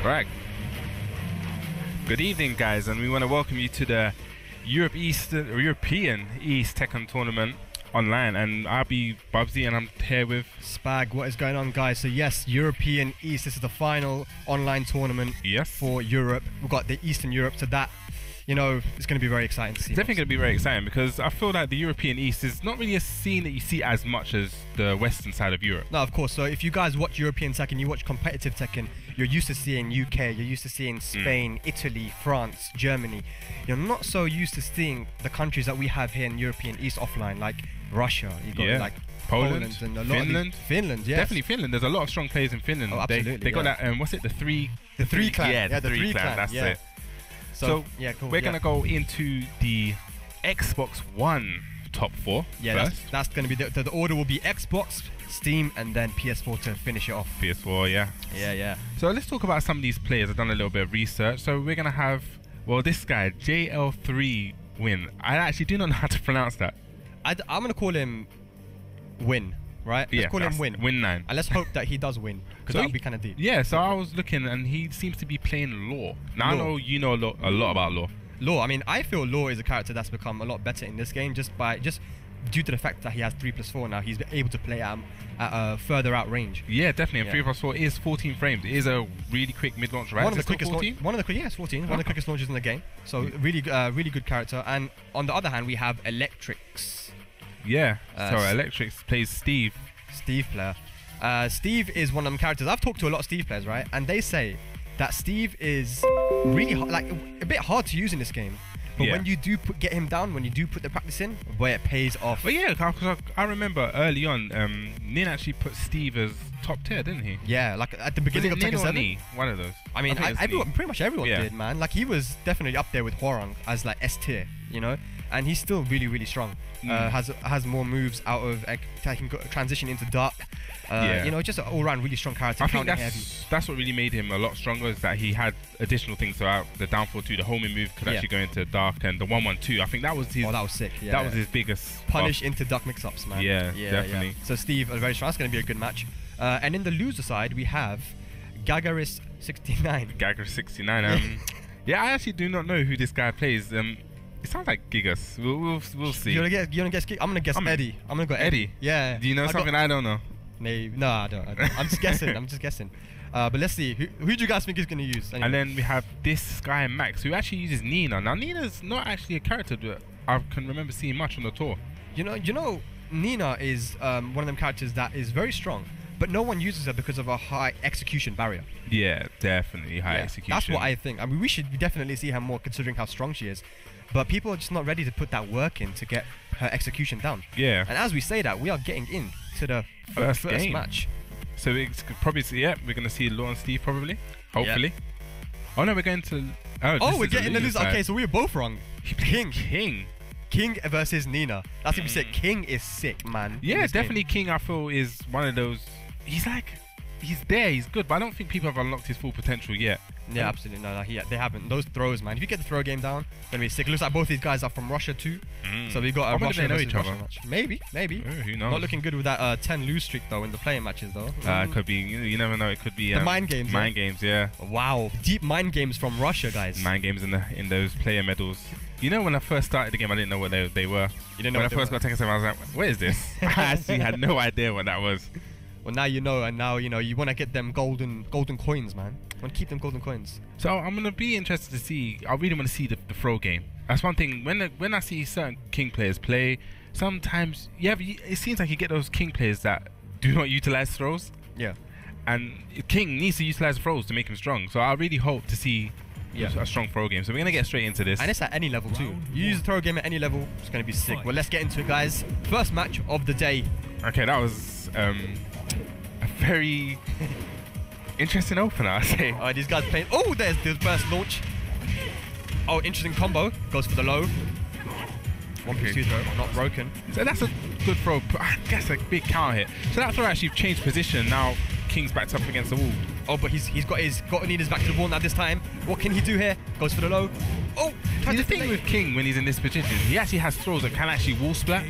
Right. Good evening, guys, and we want to welcome you to the European East Tekken tournament online. And I'll be Bubsy, and I'm here with Spag. What is going on, guys? So yes, European East. This is the final online tournament for Europe. We've got the Eastern Europe, so that, you know, it's going to be very exciting to see. It's definitely going to be very exciting because I feel like the European East is not really a scene that you see as much as the Western side of Europe. No, of course. So if you guys watch European Tekken, you watch competitive Tekken, you're used to seeing UK, you're used to seeing Spain, Italy, France, Germany. You're not so used to seeing the countries that we have here in European East offline, like Russia. You got like Poland and a lot Finland. Finland, yes. Definitely Finland. There's a lot of strong players in Finland. Oh, absolutely. They got that. What's it? The three clan. Yeah, the three clan. That's it. So yeah, cool. We're gonna go into the Xbox One top 4. Yeah, first. that's gonna be the order will be Xbox, Steam, and then PS4 to finish it off. PS4, yeah. Yeah. So let's talk about some of these players. I've done a little bit of research. So we're gonna have, well, this guy JL3 Win. I actually do not know how to pronounce that. I'm gonna call him Win. Right? Let's call him Win. Win9. And let's hope that he does win, because that would be kind of deep. Yeah, so I was looking, and he seems to be playing Law. Now, I know you know a lot about Law. Law, I mean, I feel Law is a character that's become a lot better in this game just due to the fact that he has 3+4 now. He's able to play at a further out range. Yeah, definitely. And 3+4 is 14 frames. It is a really quick mid-launch, right? One of the quickest. 14? One of the it's 14. One of the quickest launches in the game. So really good character. And on the other hand, we have Electrix. Yeah. So Electrix plays Steve. Steve player. Steve is one of them characters. I've talked to a lot of Steve players, right? And they say that Steve is really like a bit hard to use in this game. But when you do get him down, when you do put the practice in, boy, it pays off. Well, yeah, because I remember early on, Nin actually put Steve as top tier, didn't he? Yeah, like at the beginning of Tekken 7. One of those. I mean, pretty much everyone did, man. Like, he was definitely up there with Hwoarang as like S tier, you know? And he's still really, really strong. Has more moves out of can transition into dark. You know, just an all-round really strong character. I think that's what really made him a lot stronger, is that he had additional things. So the downfall 2, the homing move could actually go into dark, and the 1-1-2. I think that was his. Oh, that was sick. Yeah, that was his biggest punish into dark mix-ups, man. Yeah, definitely. Yeah. So Steve, very strong. That's going to be a good match. And in the loser side, we have Gagaris69. Gagaris69. Yeah, I actually do not know who this guy plays. It sounds like Gigas. We'll see. You wanna guess? I'm gonna guess Eddie. I'm gonna go Eddie. Yeah. Do you know something I don't know? No, I don't. I'm just guessing. But let's see. Who do you guys think is gonna use? Anyway. And then we have this guy Max, who actually uses Nina. Now Nina's not actually a character that I can remember seeing much on the tour. You know, Nina is one of them characters that is very strong, but no one uses her because of a high execution barrier. Yeah, definitely high execution. That's what I think. I mean, we should definitely see her more, considering how strong she is. But people are just not ready to put that work in to get her execution down. Yeah. And as we say that, we are getting into the first match. So it's probably, we're going to see Law and Steve probably. Hopefully. Yep. Oh no, we're going to... we're getting the loser. Okay, so we were both wrong. King versus Nina. That's what we said. King is sick, man. Yeah, definitely King, I feel, is one of those... He's there, he's good, but I don't think people have unlocked his full potential yet. Yeah, absolutely. No, they haven't. Those throws, man. If you get the throw game down, then be sick. It looks like both these guys are from Russia too. So we got a Russia versus Russia match. Maybe. Who knows? Not looking good with that 10 lose streak though in the playing matches though. It could be. You never know. It could be the mind games. Mind games, yeah. Wow, deep mind games from Russia, guys. Mind games in those player medals. You know, when I first started the game, I didn't know what they were. You didn't know when I first got Tekken 7, I was like, "What is this?" I actually had no idea what that was. Well, now you know, and now you know you want to get them golden coins, man. You want to keep them golden coins. So I'm gonna be interested to see. I really want to see the throw game. That's one thing. When I see certain King players play, sometimes it seems like you get those King players that do not utilize throws. Yeah. And King needs to utilize throws to make him strong. So I really hope to see a strong throw game. So we're gonna get straight into this. And it's at any level too. You use the throw game at any level, it's gonna be sick. Well, let's get into it, guys. First match of the day. Okay, that was a very interesting opener, I say. Alright, these guys playing. Oh, there's the first launch. Oh, interesting combo. Goes for the low. 1+2 throw, not broken. So that's a good throw. I guess a big counter hit. So that throw actually changed position. Now King's backed up against the wall. Oh, but he's got Nina's back to the wall now this time. What can he do here? Goes for the low. Oh, the thing with King when he's in this position, he actually has throws that can actually wall splat.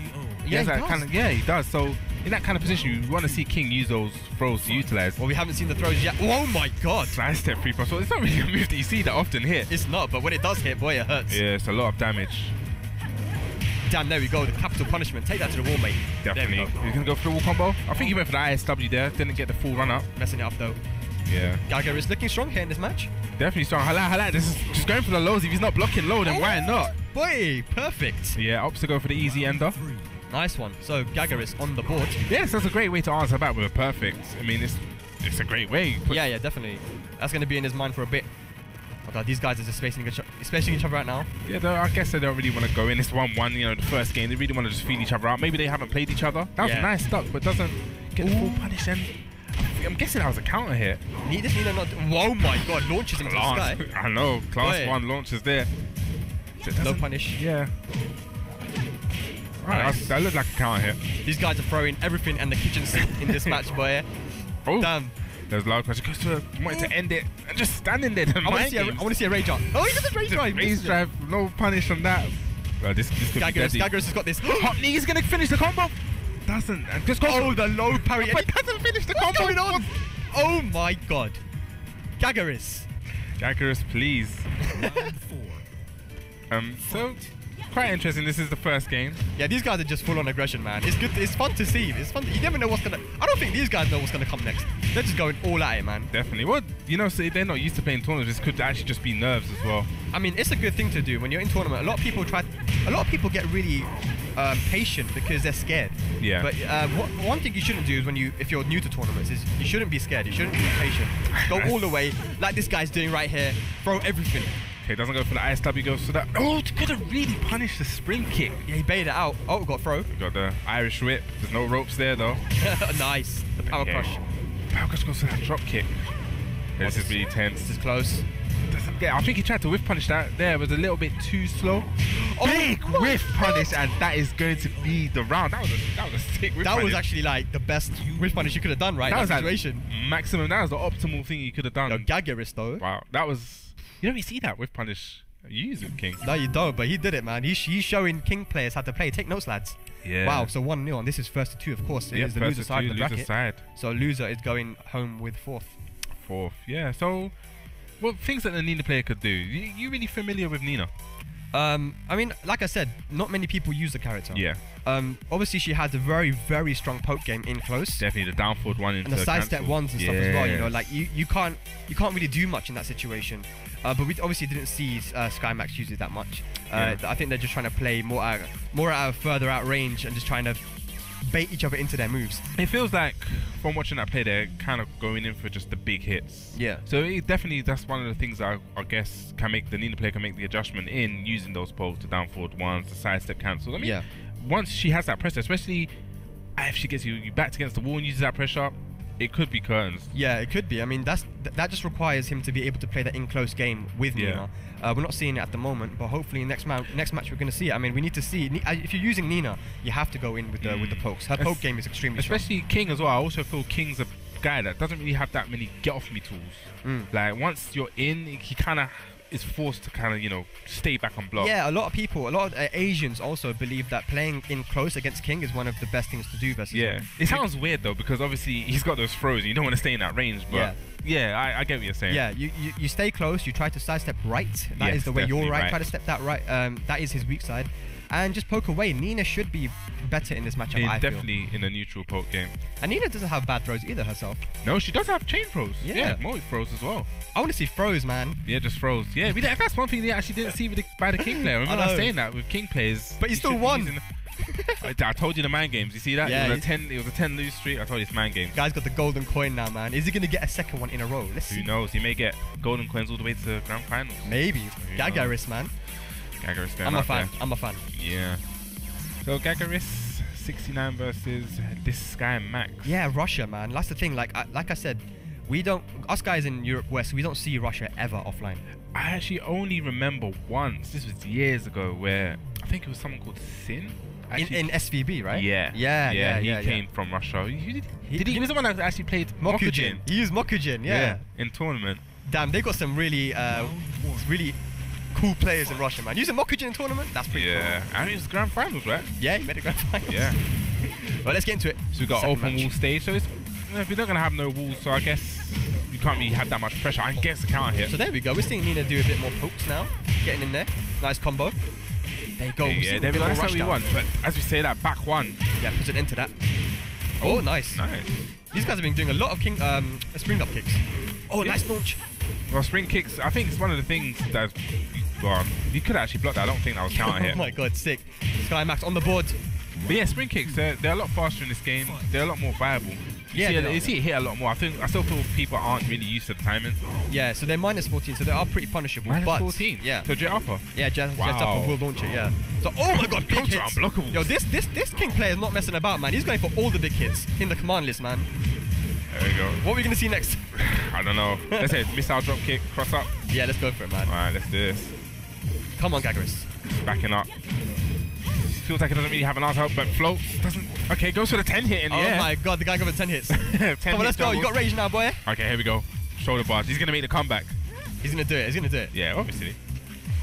Yeah, he does. Yeah, he does. So in that kind of position, you want to see King use those throws to utilize. Well, we haven't seen the throws yet. Oh my god! Side step 3+. So it's not really a move that you see that often hit. It's not, but when it does hit, boy, it hurts. Yeah, it's a lot of damage. Damn, there we go. The capital punishment. Take that to the wall, mate. Definitely. There we go. He's going to go for the wall combo. I think he went for the ISW there. Didn't get the full run up. Messing it up, though. Yeah. Geiger is looking strong here in this match. Definitely strong. I like this. Is just going for the lows. If he's not blocking low, then why not? Boy, perfect. Yeah, opts to go for the easy ender. Nice one. So Geiger is on the board. Yes, that's a great way to answer back with a perfect. I mean, it's a great way. Yeah, definitely. That's going to be in his mind for a bit. Oh god, these guys are just spacing each other right now. Yeah, I guess they don't really want to go in. It's 1-1, you know, the first game. They really want to just feel each other out. Maybe they haven't played each other. That was a nice stuck, but doesn't get the full punish. And I'm guessing that was a counter hit. This Nina not. Whoa, my god, launches into the sky. I know, class 1 launches there. So low punish. Yeah. Alright, nice. That looked like a counter hit. These guys are throwing everything and the kitchen sink in this match, boy. Oh. Damn. There's loud pressure. Goes to wanting to end it and just standing there. I want to see a rage drive. Oh, he does a rage drive. Rage drive, no punish on that. This could be deadly. Geigerus has got this. Hot knee is going to finish the combo. Doesn't. Just go. Oh, the low parry. But doesn't finish the What's combo. going on? Oh my god. Geigerus. Geigerus, please. So quite interesting. This is the first game. Yeah, these guys are just full on aggression, man. It's good. It's fun to see. It's fun. You never know what's gonna. I don't think these guys know what's gonna come next. They're just going all at it, man. Definitely. Well, you know, so they're not used to playing tournaments. This could actually just be nerves as well. I mean, it's a good thing to do when you're in tournament. A lot of people get really patient because they're scared. Yeah. But one thing you shouldn't do is if you're new to tournaments is you shouldn't be scared. You shouldn't be patient. Go all the way, like this guy's doing right here. Throw everything. Okay, doesn't go for the ISW, goes for that. Oh, it's gonna really punish the spring kick. Yeah, he baited it out. Oh, got throw. We got the Irish whip. There's no ropes there though. Nice. The power crush. Power crush goes for that drop kick. Yeah, this is really tense. This is close. Yeah, I think he tried to whiff punish that. There was a little bit too slow. Oh, big whiff punish, and that is going to be the round. That was a sick whiff punish. That was actually like the best whiff punish you could have done, right? That was situation. Like maximum. That was the optimal thing you could have done. No, Geigerus though. Wow, that was. You don't really see that whiff punish used with King. No, you don't, but he did it, man. He's showing King players how to play. Take notes, lads. Yeah. Wow, so 1-0, and this is first to 2, of course. It is the loser side of the bracket. Side. So loser is going home with fourth. Yeah. So, well, things that the Nina player could do. You really familiar with Nina? I mean, like I said, not many people use the character. Yeah. Obviously, she has a very, very strong poke game in close. Definitely the down forward one into and the side step ones and stuff as well. You know, like you can't really do much in that situation. But we obviously didn't see SkyMax use it that much. I think they're just trying to play more out of further out range and just trying to bait each other into their moves. It feels like from watching that play, they're kind of going in for just the big hits. Yeah. So that's one of the things I guess can make the Nina player can make the adjustment in using those pokes, the down forward ones, the side step cancels. I mean, once she has that pressure, especially if she gets you backed against the wall and uses that pressure, it could be curtains. Yeah, it could be. I mean, that just requires him to be able to play that in close game with Nina. We're not seeing it at the moment, but hopefully next match we're going to see it. I mean, we need to see if you're using Nina, you have to go in with the pokes. Her poke game is extremely strong. Especially King as well. I also feel King's a guy that doesn't really have that many get off me tools. Like once you're in, he kind of is forced to kind of stay back on block. Yeah, a lot of Asians also believe that playing in close against King is one of the best things to do versus him. It sounds weird though because obviously he's got those throws and you don't want to stay in that range, but I get what you're saying. Yeah, you stay close, you try to sidestep right. That is the way you're right. Try to step that right. That is his weak side. And just poke away. Nina should be better in this matchup, I feel. Definitely in a neutral poke game. And Nina doesn't have bad throws either herself. No, she does have chain throws. Yeah, multi throws as well. I want to see throws, man. Yeah, just throws. Yeah, that's one thing they actually didn't see by the King player. Remember I was saying that with King players. But he still won. I told you the man games. You see that? Yeah, it was a 10 lose streak. I told you it's man games. Guy's got the golden coin now, man. Is he going to get a second one in a row? Let's see. Who knows? He may get golden coins all the way to the grand finals. Maybe. Gagaris, man. Gagaris going I'm a fan. Yeah. So Gagaris 69 versus this guy Max. Yeah, Russia, man. That's the thing. Like I said, us guys in Europe West, we don't see Russia ever offline. I actually only remember once. This was years ago, where I think it was someone called Sin. Actually, in SVB, right? Yeah. He came from Russia. He was the one that actually played Mokujin. He used Mokujin, yeah. In tournament. Damn, they got some really cool players in Russia, man. Using Mokujin in tournament? That's pretty cool. I mean, it was grand finals, right? Yeah, he made it grand finals. Yeah. Well, let's get into it. So we've got Second open match. wall stage. So it's, we're not going to have no walls, so I guess you can't really have that much pressure. I guess the counter hit. So there we go. We're seeing Nina do a bit more pokes now. Getting in there. Nice combo. There you go. Yeah, there we go. That's how we won. But as we say that, back one. Yeah, puts it into that. Oh, nice. Nice. These guys have been doing a lot of spring up kicks. Oh, Yeah. nice launch. Well, spring kicks, I think it's one of the things that, well, you could actually block that. I don't think that was counter hit. Oh my god, sick. Skymax on the board. But yeah, spring kicks, they're a lot faster in this game. They're a lot more viable. You see it hit a lot more. I still feel people aren't really used to the timing. Yeah, so they're minus 14, so they are pretty punishable. Minus but 14? Yeah. So jet upper? Yeah, just Wow. upper will launch it, yeah. So, oh my god, big Counter hits. unblockable. Yo, this King player is not messing about, man. He's going for all the big hits in the command list, man. There we go. What are we going to see next? I don't know. Let's say missile drop kick, cross up. Yeah, let's go for it, man. Alright, let's do this. Come on, Gagaris. Backing up. Feels like it doesn't really have an answer, but float doesn't. Okay, goes for the 10 hit in the air. Oh my god, the guy got the 10 hits. 10 Come on, let's go. You got rage now, boy. Okay, here we go. Shoulder bars. He's going to make the comeback. He's going to do it. He's going to do it. Yeah, obviously.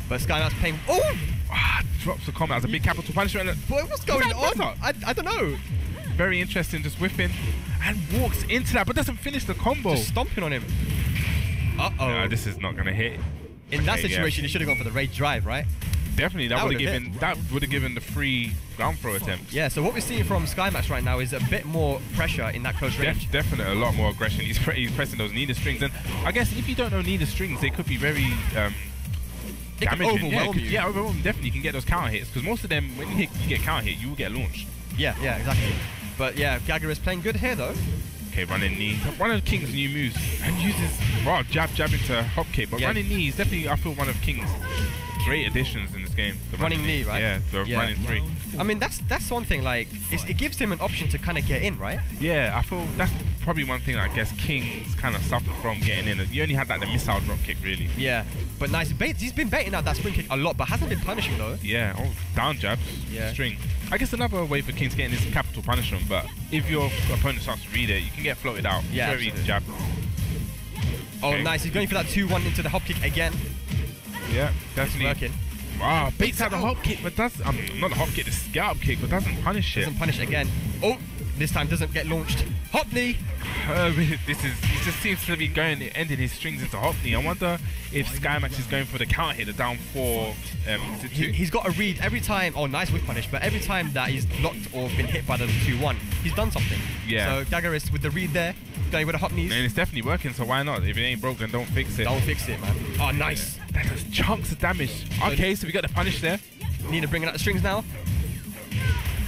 But Skymax playing. Oh! Drops the combat as a big capital punishment. Boy, what's going What's on? I don't know. Very interesting, just whipping. And walks into that, but doesn't finish the combo. Just stomping on him. Uh-oh. No, this is not going to hit. In that Okay, situation, yeah. he should have gone for the rage drive, right? Definitely, that That would have would've given hit. that would have given the free ground throw attempt. Yeah, so what we're seeing from Skymax right now is a bit more pressure in that close range. Definitely a lot more aggression. He's pressing those Nina strings, and I guess if you don't know Nina strings, they could be very It can damaging. overwhelm you. Yeah, overwhelm. Definitely, you can get those counter hits because most of them, when you get counter hit, you will get launched. Yeah, exactly. But yeah, Gagger is playing good here though. Okay, running knee. One of King's new moves, and uses jab into hop kick. But Yeah. running knee is definitely, I feel, one of King's great additions in this game. The Running knee, right? Yeah, the running three. I mean, that's one thing. Like, it gives him an option to kind of get in, right? Yeah, I feel that's probably one thing that I guess King's kind of suffered from getting in. You only had the missile drop kick, really. Yeah, but nice baits. He's been baiting out that spring kick a lot, but hasn't been punishing though. Yeah, down jabs, Yeah. string. I guess another way for King to get in is capital punishment, but if your opponent starts to read it, you can get floated out. Yeah, Very easy jab. Oh, Okay. nice. He's going for that 2-1 into the hop kick again. Yeah, It's definitely. working. Wow, baits out the hop kick, but does not the hop kick, the scalp kick, but doesn't punish it. Doesn't punish again. Oh, this time doesn't get launched. Hop knee. He just seems to be ending his strings into hop knee. I wonder if Skymax is going for the counter hit, the down 4. Is it 2? He's got a read every time. Oh, nice whip punish. But every time that he's locked or been hit by the 2-1, he's done something. Yeah. So Gagger is with the read there, going with the hop knees. And it's definitely working, so why not? If it ain't broke, then don't fix it. Don't fix it, man. Oh, nice. That does chunks of damage. Okay, so we got the punish there. Need to bring out the strings now.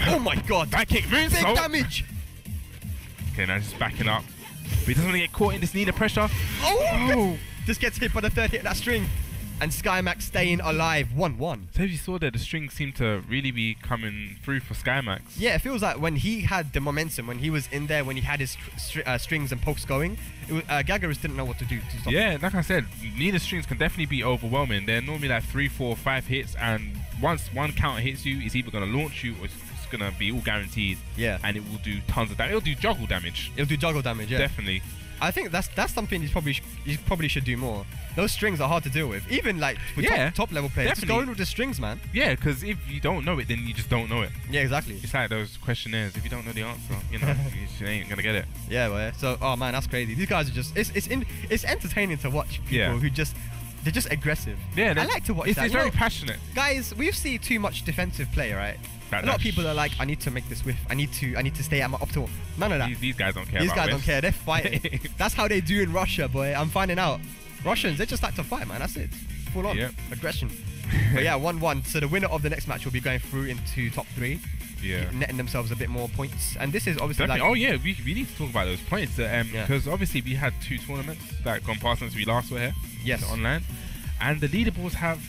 Oh my god. Back kick, moves. Big damage. Okay, now just backing up. But he doesn't want to get caught in this Nina pressure. Oh! Just gets hit by the third hit of that string. And Skymax staying alive. 1-1. So as you saw there, the strings seem to really be coming through for Skymax. Yeah, it feels like when he had the momentum, when he was in there, when he had his strings and pokes going, Gagaris didn't know what to do to stop. Yeah, like I said, Nina strings can definitely be overwhelming. They're normally like 3, 4, 5 hits, and once one counter hits you, it's either going to launch you or it's going to be all guaranteed. Yeah. And it will do tons of damage. It'll do juggle damage. It'll do juggle damage, yeah. Definitely. I think that's something you probably should do more. Those strings are hard to deal with. Even like with top level players, just definitely. go in with the strings, man. Yeah, because if you don't know it, then you just don't know it. Yeah, exactly. It's like those questionnaires. If you don't know the answer, you know, you just ain't going to get it. Yeah, well, yeah. So, oh man, that's crazy. These guys are just it's entertaining to watch people Yeah. who they're just aggressive. Yeah, I like to watch it's, that. It's You very know, passionate. guys, we see too much defensive play, right? A lot of people are like, I need to make this whiff. I need to stay at my optimal. None of that. These guys don't care. These about guys don't whiffs. care. They're fighting. That's how they do in Russia, boy. I'm finding out. Russians, they just like to fight, man. That's it. Full on aggression. But yeah, 1-1. So the winner of the next match will be going through into top 3. Yeah. Netting themselves a bit more points. And this is obviously Definitely. like... Oh yeah, we need to talk about those points because obviously we had 2 tournaments that gone past since we last were here. Yes. Online, and the leaderboards have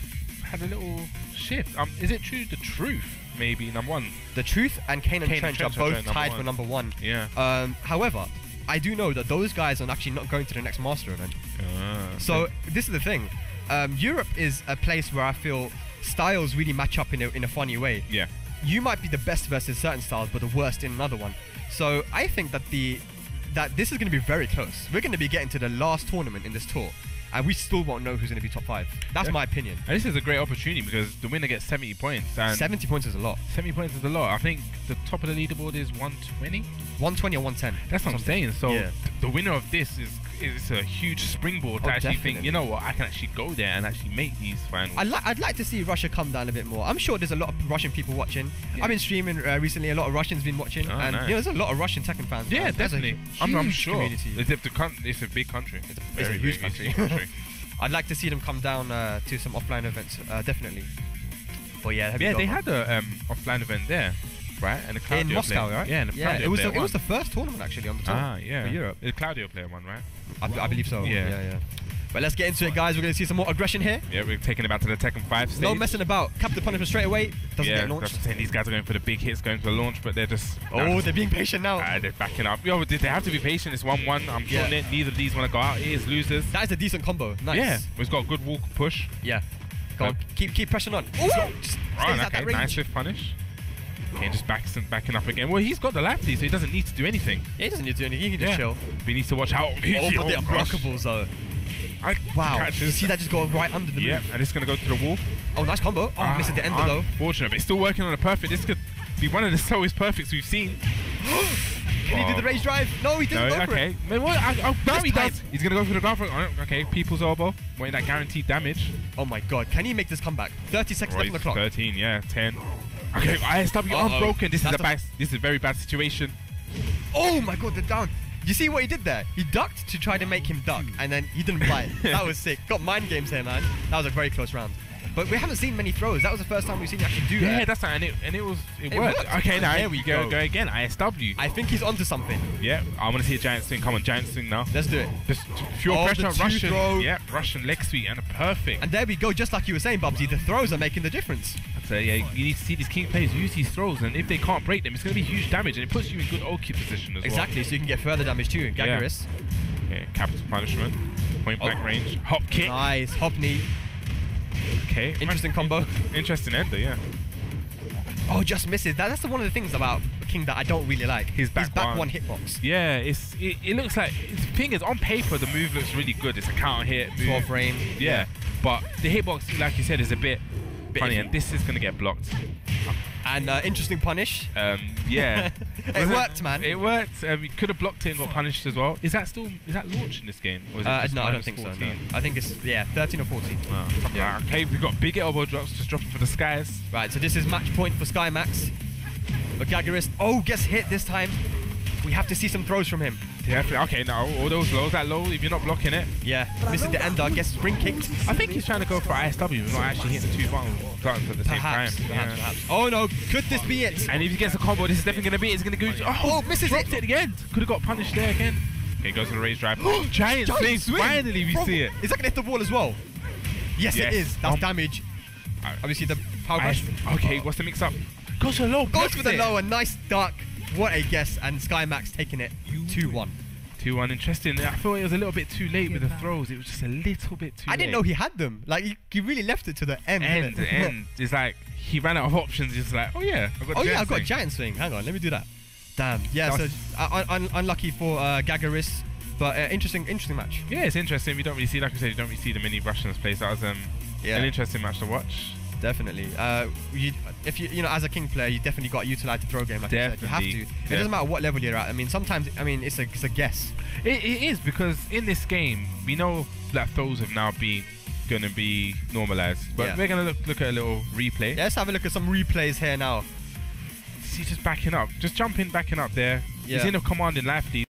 had a little shift. Is it true? The Truth maybe number 1. The Truth and Kane and Trench are both tied number for number 1. Yeah. However, I do know that those guys are actually not going to the next Master event. So this is the thing. Europe is a place where I feel styles really match up in a funny way. Yeah. You might be the best versus certain styles, but the worst in another one. So I think that this is going to be very close. We're going to be getting to the last tournament in this tour. and we still won't know who's going to be top 5. That's my opinion. And this is a great opportunity because the winner gets 70 points. And 70 points is a lot. 70 points is a lot. I think the top of the leaderboard is 120. 120 or 110. That's what I'm saying. So the winner of this is a huge springboard to actually think, you know what, I can actually go there and actually make these finals. I'd like to see Russia come down a bit more. I'm sure there's a lot of Russian people watching. I've been streaming recently. A lot of Russians been watching, and nice. there's a lot of Russian Tekken fans. Yeah, definitely. I'm sure. Community. It's a big country. It's a huge country. I'd like to see them come down to some offline events, definitely. But yeah, they had a offline event there, right? And the Claudio in Moscow, player, right? Yeah, and the Claudio it was the first tournament actually on the tour. Yeah. For Europe. The Claudio player one, right? I believe so. Yeah. But let's get into it, guys. We're going to see some more aggression here. Yeah, we're taking it back to the Tekken 5 stage. No messing about. Captain punishment straight away. Doesn't get launched. That's what I'm saying. These guys are going for the big hits, going for the launch, but they're just... they're being patient now. They're backing up. Yo, they have to be patient. It's 1-1. I'm sure neither of these want to go out. It is losers. That is a decent combo. Nice. Yeah, we've got a good walk push. Yeah. Go on. Keep pressing on. Oh, just stays at that range. Nice swift punish. Okay, just backing up again. Well, he's got the life lead, so he doesn't need to do anything. Yeah, he doesn't need to do anything. He can just chill. But he needs to watch out. But they're unblockables though. Wow. You see that just go right under the move? Yeah, and it's going to go through the wall. Oh, nice combo. Oh, missing the ender though. Unfortunate, but he's still working on a perfect. This could be one of the slowest perfects we've seen. Can he do the rage drive? No, he didn't go for it. Now he does. He's going to go for the ground. Okay, people's elbow. Wanting that guaranteed damage. Oh my god. Can he make this comeback? 30 seconds left on the clock. 13, yeah. 10. Okay, ISW unbroken. This is a very bad situation. Oh my god, they're down. You see what he did there? He ducked to try to make him duck, and then he didn't fly. That was sick. Got mind games here, man. That was a very close round. But we haven't seen many throws. That was the first time we've seen him actually do that. Yeah, that's right. And it worked. Okay, now here we go again. ISW. I think he's onto something. Yeah, I want to see a giant swing. Come on, giant swing now. Let's do it. Just pure pressure. Russian. Throw. Yeah, Russian leg sweep and a perfect. And there we go. Just like you were saying, Bubsy, the throws are making the difference. So yeah, you need to see these king players use these throws, and if they can't break them, it's going to be huge damage, and it puts you in good OQ position as well. Exactly, so you can get further damage too. Gagaris. Yeah. Okay, capital punishment. Point blank range. Hop kick. Nice. Hop knee. Okay. Interesting combo. Interesting ender, yeah. Oh, just misses. That's one of the things about King that I don't really like. His back one hitbox. Yeah, it looks like... The thing is, on paper, the move looks really good. It's a counter hit move. 12 frame. Yeah, but the hitbox, like you said, is a bit funny, and this is going to get blocked. And interesting punish. Yeah. It worked, man. It worked. We could have blocked it and got punished as well. Is that launched in this game? Or is it no, I don't think 14? So. No. I think it's 13 or 14. Oh, yeah. Okay, we've got big elbow drops, just dropping for the skies. Right, so this is match point for Sky Max. But Gagaris, gets hit this time. We have to see some throws from him. Definitely. Okay, now all those lows, that low, if you're not blocking it. Yeah, missing the ender, gets spring kicked. I think he's trying to go for ISW, not actually hitting the two buttons at the same time. Perhaps. Oh no, could this be it? And if he gets a combo, this is definitely going to be it. It's going to go. Misses it again. Could have got punished there again. Okay, goes for the raise drive. Giant swing. Finally, we see it. Is that going to hit the wall as well? Yes, it is. That's damage. Obviously, the power crash. Okay, what's the mix up? Goes for the low. Goes for the low. A nice duck. What a guess. And Sky Max taking it 2-1. 2-1, interesting. I thought it was a little bit too late with the throws. It was just a little bit too late. I didn't know he had them. Like, he really left it to the end. End. It's like, he ran out of options. He's like, I've got a giant swing. Hang on, let me do that. Damn. Yeah, so unlucky for Gagaris, but interesting match. Yeah, it's interesting. We don't really see, like I said, you don't really see the many Russians play. So that was an interesting match to watch. Definitely. If you as a King player, you definitely got to utilize the throw game. Like I said, you have to. It doesn't matter what level you're at. I mean, sometimes it's a guess. It is, because in this game we know that throws have now been going to be normalized. But we're going to look at a little replay. Let's have a look at some replays here now. He's just backing up, just jumping, backing up there. Yeah. He's in a commanding life lead.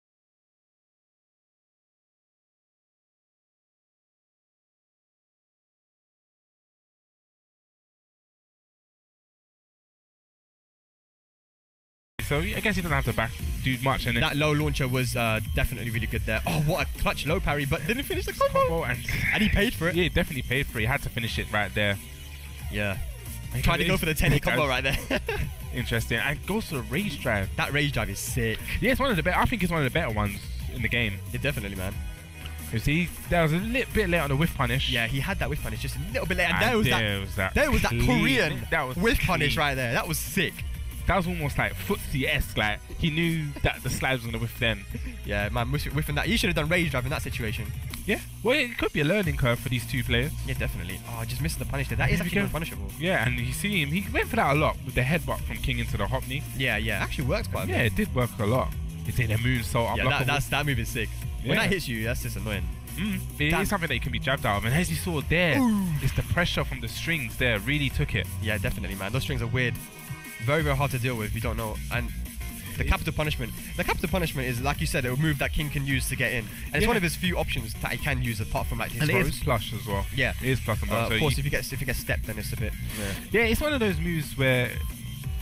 So I guess he doesn't have to do much. And that low launcher was definitely really good there. Oh, what a clutch low parry, but didn't finish the combo. And he paid for it. Yeah, he definitely paid for it. He had to finish it right there. Yeah. Tried to go for the 10-hit combo right there. Interesting. And goes for the rage drive. That rage drive is sick. Yeah, it's one of the better. I think it's one of the better ones in the game. Yeah, definitely, man. You see, that was a little bit late on the whiff punish. Yeah, he had that whiff punish just a little bit late. And there was that Korean whiff punish right there. That was sick. That was almost like footsie-esque. Like, he knew that the slide was going to whiff then. Yeah, man, whiffing that. He should have done rage drive in that situation. Yeah. Well, it could be a learning curve for these two players. Yeah, definitely. Oh, I just missed the punish there. That is There we actually go. not punishable. Yeah, and you see him. He went for that a lot with the headbutt from King into the hop knee. Yeah, actually works quite a bit. Yeah, it did work a lot. He's in a moonsault. Yeah, that move is sick. When Yeah. that hits you, that's just annoying. It is something that you can be jabbed out of. And as you saw there, it's the pressure from the strings there really took it. Yeah, definitely, man. Those strings are weird. Very, very hard to deal with if you don't know. And the capital punishment. The capital punishment is, like you said, a move that King can use to get in. And it's one of his few options that he can use apart from like his And throws. it is plush as well. Yeah. It is plush and plush. Of course, if he gets stepped, then it's a bit... Yeah, it's one of those moves where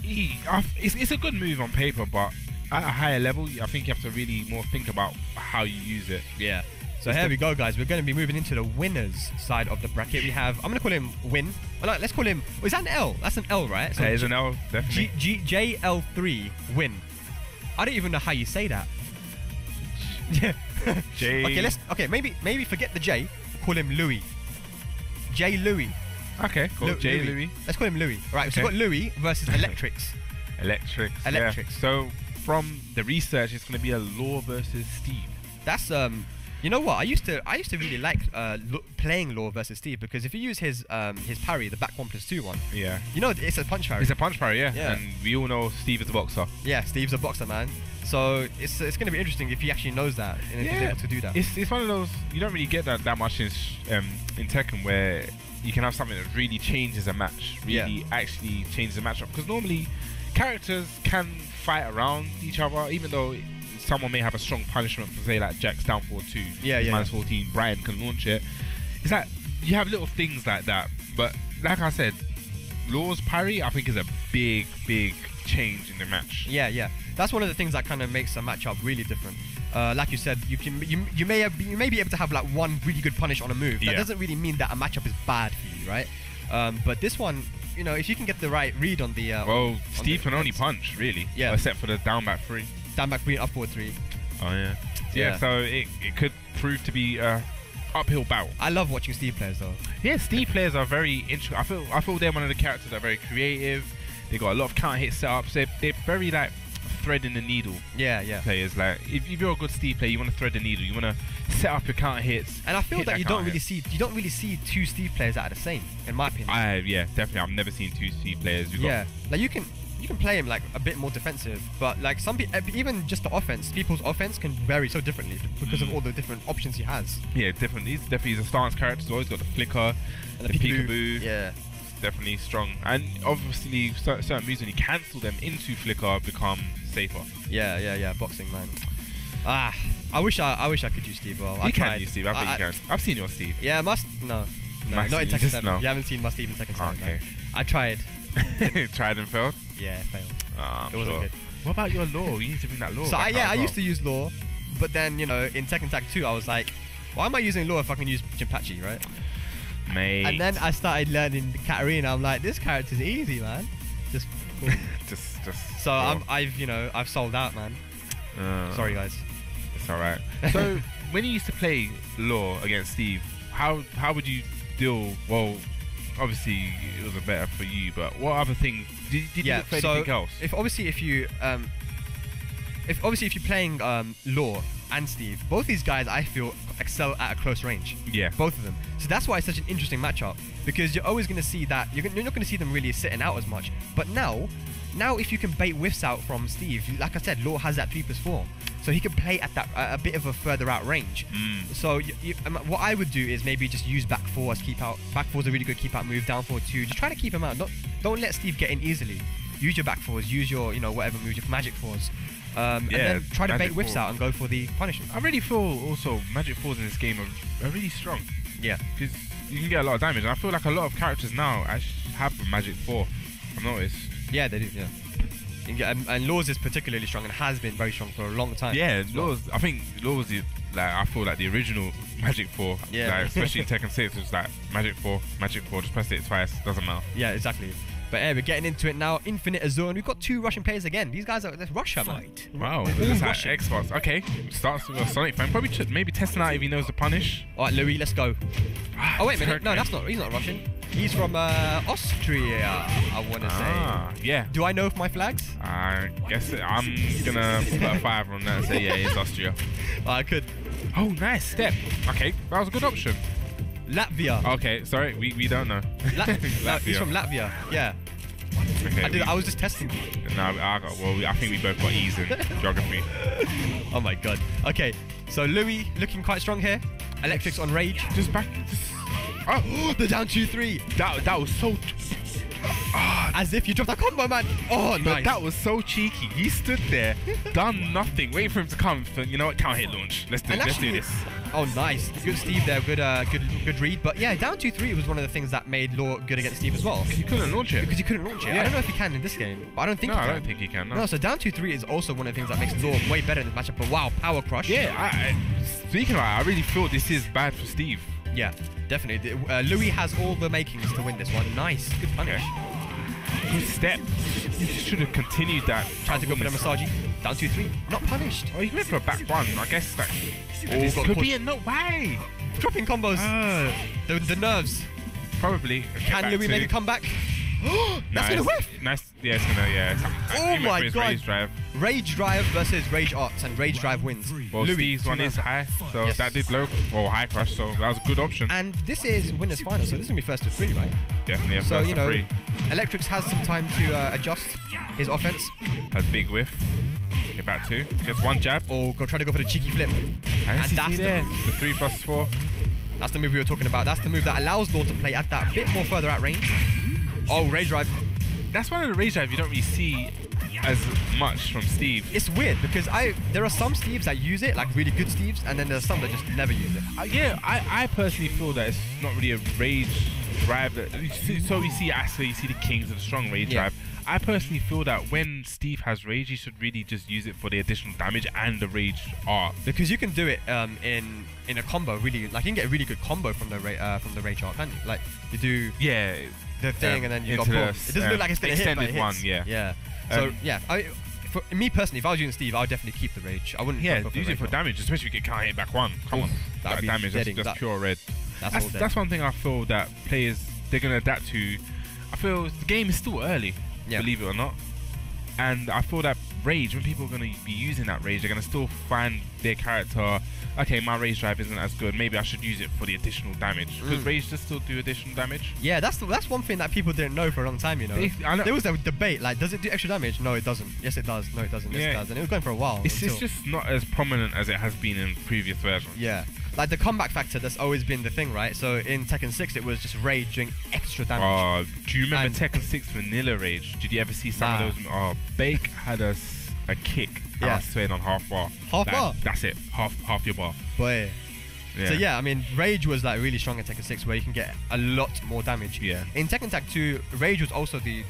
it's a good move on paper, but at a higher level, I think you have to really more think about how you use it. Yeah. So here we go, guys. We're going to be moving into the winners side of the bracket. We have, I'm going to call him Win. Well, let's call him, is that an L? That's an L, right? So That is an L, definitely. JL3 Win. I don't even know how you say that. J. Okay, maybe forget the J. Call him Louis. J Louis. Okay, cool. J. Louis. Let's call him Louis. All right, so we've got Louis versus Electrics. Electrics. Yeah. So from the research, it's going to be a Law versus Steve. That's you know what? I used to really like playing Law versus Steve, because if you use his parry, the back 1+2 one. Yeah. You know it's a punch parry. It's a punch parry, yeah. And we all know Steve is a boxer. Yeah, Steve's a boxer, man. So it's going to be interesting if he actually knows that and if he's able to do that. It's one of those, you don't really get that much in Tekken, where you can have something that really changes a match, really actually changes a matchup. Because normally characters can fight around each other, even though someone may have a strong punishment for, say, like Jack's down 4-2, minus 14, Brian can launch it. It's like you have little things like that, but like I said, Law's parry I think is a big change in the match. Yeah. That's one of the things that kind of makes a matchup really different. Like you said, you may be able to have like one really good punish on a move. That doesn't really mean that a matchup is bad for you, right? But this one, you know, if you can get the right read on the Steve can only punch really, except for the down back 3. Down back 3 and up forward 3. Oh yeah. So it could prove to be a uphill battle. I love watching Steve players though. Yeah, Steve players are very interesting. I feel they're one of the characters that are very creative. They got a lot of counter hit setups. They're very like threading the needle. Yeah. Players, like if you're a good Steve player, you want to thread the needle. You want to set up your counter hits. And I feel that you don't really see two Steve players that are the same, in my opinion. Yeah, definitely. I've never seen two Steve players. Like you can play him like a bit more defensive, but like some people, even just the offense, people's offense can vary so differently because of all the different options he has. Yeah, definitely. He's a stance character, so he's got the flicker and the peekaboo. Yeah. Definitely strong, and obviously certain moves when you cancel them into flicker become safer. Yeah. Boxing, man. I wish I could use Steve well. You can use Steve. I think you can. I've seen your Steve. Yeah, not in Tekken 7. You haven't seen my Steve in Tekken 7. Okay. Man. I tried. Tried and failed. Yeah, failed. It wasn't good. What about your Law? You need to bring that Law. So I used to use Law, but then in Tekken Tag 2 I was like, why am I using Law if I can use Jinpachi, right? Mate. And then I started learning Katarina. I'm like, this character's easy, man. Just So I've sold out, man. Sorry, guys. It's alright. So when you used to play Law against Steve, how would you deal? Well, obviously it was better for you, but what other things did you look for anything else? If you're playing Law and Steve, both these guys I feel excel at a close range. Yeah. Both of them. So that's why it's such an interesting matchup, because you're always going to see that you're not going to see them really sitting out as much. But now if you can bait whiffs out from Steve, like I said, Law has that 3+4, so he can play at that a bit of a further out range. So what I would do is maybe just use back 4 as keep out. Back 4 is a really good keep out move. Down 4-2. Just try to keep him out. Don't let Steve get in easily. Use your back 4s. Use your whatever moves, your magic 4s. And then try to bait whiffs out and go for the punishment. I really feel also magic 4s in this game are really strong. Yeah. Because you can get a lot of damage. And I feel like a lot of characters now actually have a magic 4. I've noticed. Yeah, they do. Yeah. And Laws is particularly strong and has been very strong for a long time. Yeah, Laws. I think Laws is I feel like the original Magic 4. Yeah. Like, especially in Tekken 6, it's like Magic 4, just press it twice, doesn't matter. Yeah, exactly. But yeah, we're getting into it now. Infinite Azure, and we've got 2 Russian players again. These guys are Russia, man. Wow, this is like Xbox. Okay, starts with a Sonic fan. Probably maybe testing out if he knows the punish. All right, Louis, let's go. Oh wait a minute, no, he's not Russian. He's from Austria, I want to say. Yeah. Do I know my flags? I guess I'm gonna put a 5 on that and say yeah, it's Austria. I could. Oh, nice step. Okay, that was a good option. Latvia. Okay, sorry, we don't know. Latvia. He's from Latvia. Yeah. Okay, I was just testing. No, I think we both got E's in geography. Oh my god. Okay, so Louis looking quite strong here. Electrics on Rage. Just back. Oh, the down 2-3. That was so. As if you dropped a combo, man. Oh, But nice. that was so cheeky. He stood there, done nothing, waiting for him to come. You know what? Can't hit launch. Let's do this. Oh, nice. Good Steve there. Good read. But yeah, down 2-3 was one of the things that made Law good against Steve as well. He couldn't launch it. Because he couldn't launch it. Yeah. I don't know if he can in this game, but I don't think he can. I don't think he can. No, so down 2-3 is also one of the things that makes Law way better in this matchup. But wow, power crush. Yeah, speaking of that, I really feel this is bad for Steve. Yeah, definitely. Louis has all the makings to win this one. Nice. Good punish. Good step. He should have continued that. Tried to go for the Masaji. Down 2-3. Not punished. Oh, he went for a back one. I guess that This could be a no way. Dropping combos. The nerves. Probably. Can Louis make a comeback? That's gonna whiff. Nice. Yeah, it's gonna. Yeah. Oh He went my for his god. Rage drive. Rage drive versus Rage arts, and Rage drive wins. Well, Louis, Steve's one is high, so Yes. that did low or high crush, so that was a good option. And this is winners final, so this is gonna be first to 3, right? Definitely a So first you to know, three. Electrics has some time to adjust his offense. Has big whiff. Get back two. Gets one jab. Or try to go for the cheeky flip. And that's there. The 3+4. That's the move we were talking about. That's the move that allows Law to play at that bit more further out range. Oh, Rage drive. That's one of the Rage drive you don't really see as much from Steve. It's weird because there are some Steves that use it, like really good Steves, and then there's some that just never use it. I personally feel that it's not really a Rage drive. So you see Asa, you see the Kings of the strong Rage drive. I personally feel that when Steve has Rage, he should really just use it for the additional damage and the Rage art. Because you can do it in a combo, really. Like you can get a really good combo from the Rage art, can't you? Like you do the thing and then you got boom. It doesn't look like it's gonna hit, but it hits. One, yeah. So yeah, for me personally, if I was using Steve, I would definitely keep the Rage. I wouldn't. Use it for damage, especially if you can't hit back one. Come on, that damage, that's pure red. That's one thing I feel that players they're gonna adapt to. I feel the game is still early, believe it or not, and I feel that Rage, when people are gonna be using that Rage, they're gonna still find their character. Okay, my Rage drive isn't as good. Maybe I should use it for the additional damage. Because Rage does still do additional damage. Yeah, that's one thing that people didn't know for a long time, you know. There was a debate, like, does it do extra damage? No, it doesn't. Yes, it does. No, it doesn't. Yes, it does. And it was going for a while. It's just not as prominent as it has been in previous versions. Yeah. Like, the comeback factor, that's always been the thing, right? So, in Tekken 6, it was just Rage doing extra damage. Do you remember Tekken 6 Vanilla Rage? Did you ever see some of those? Bake had a kick. I was swaying on half bar. Bar? That's it. Half your bar. Boy. Yeah. So yeah, I mean, Rage was like really strong in Tekken 6, where you can get a lot more damage. Yeah. In Tekken Tag 2, Rage was also the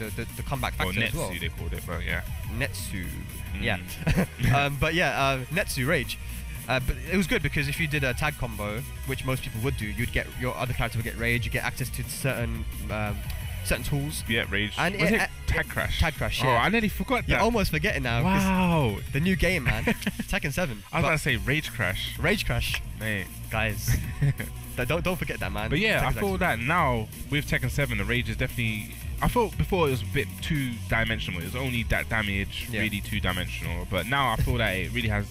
comeback factor as well. Netsu they called it, but yeah. Netsu. Yeah. But yeah, Netsu Rage. But it was good because if you did a tag combo, which most people would do, you'd get your other character would get Rage. You get access to certain tools. Yeah, Rage. And was it Tag Crash? Tag Crash. Yeah. Oh, I nearly forgot that. You're almost forgetting now. Wow. The new game, man. Tekken 7. I was about to say Rage Crash. Rage Crash. Mate. Guys. don't forget that, man. But yeah, I feel that now with Tekken 7, the Rage is definitely. I thought before it was a bit two-dimensional. It was only that damage, really two-dimensional. But now I feel that it really has.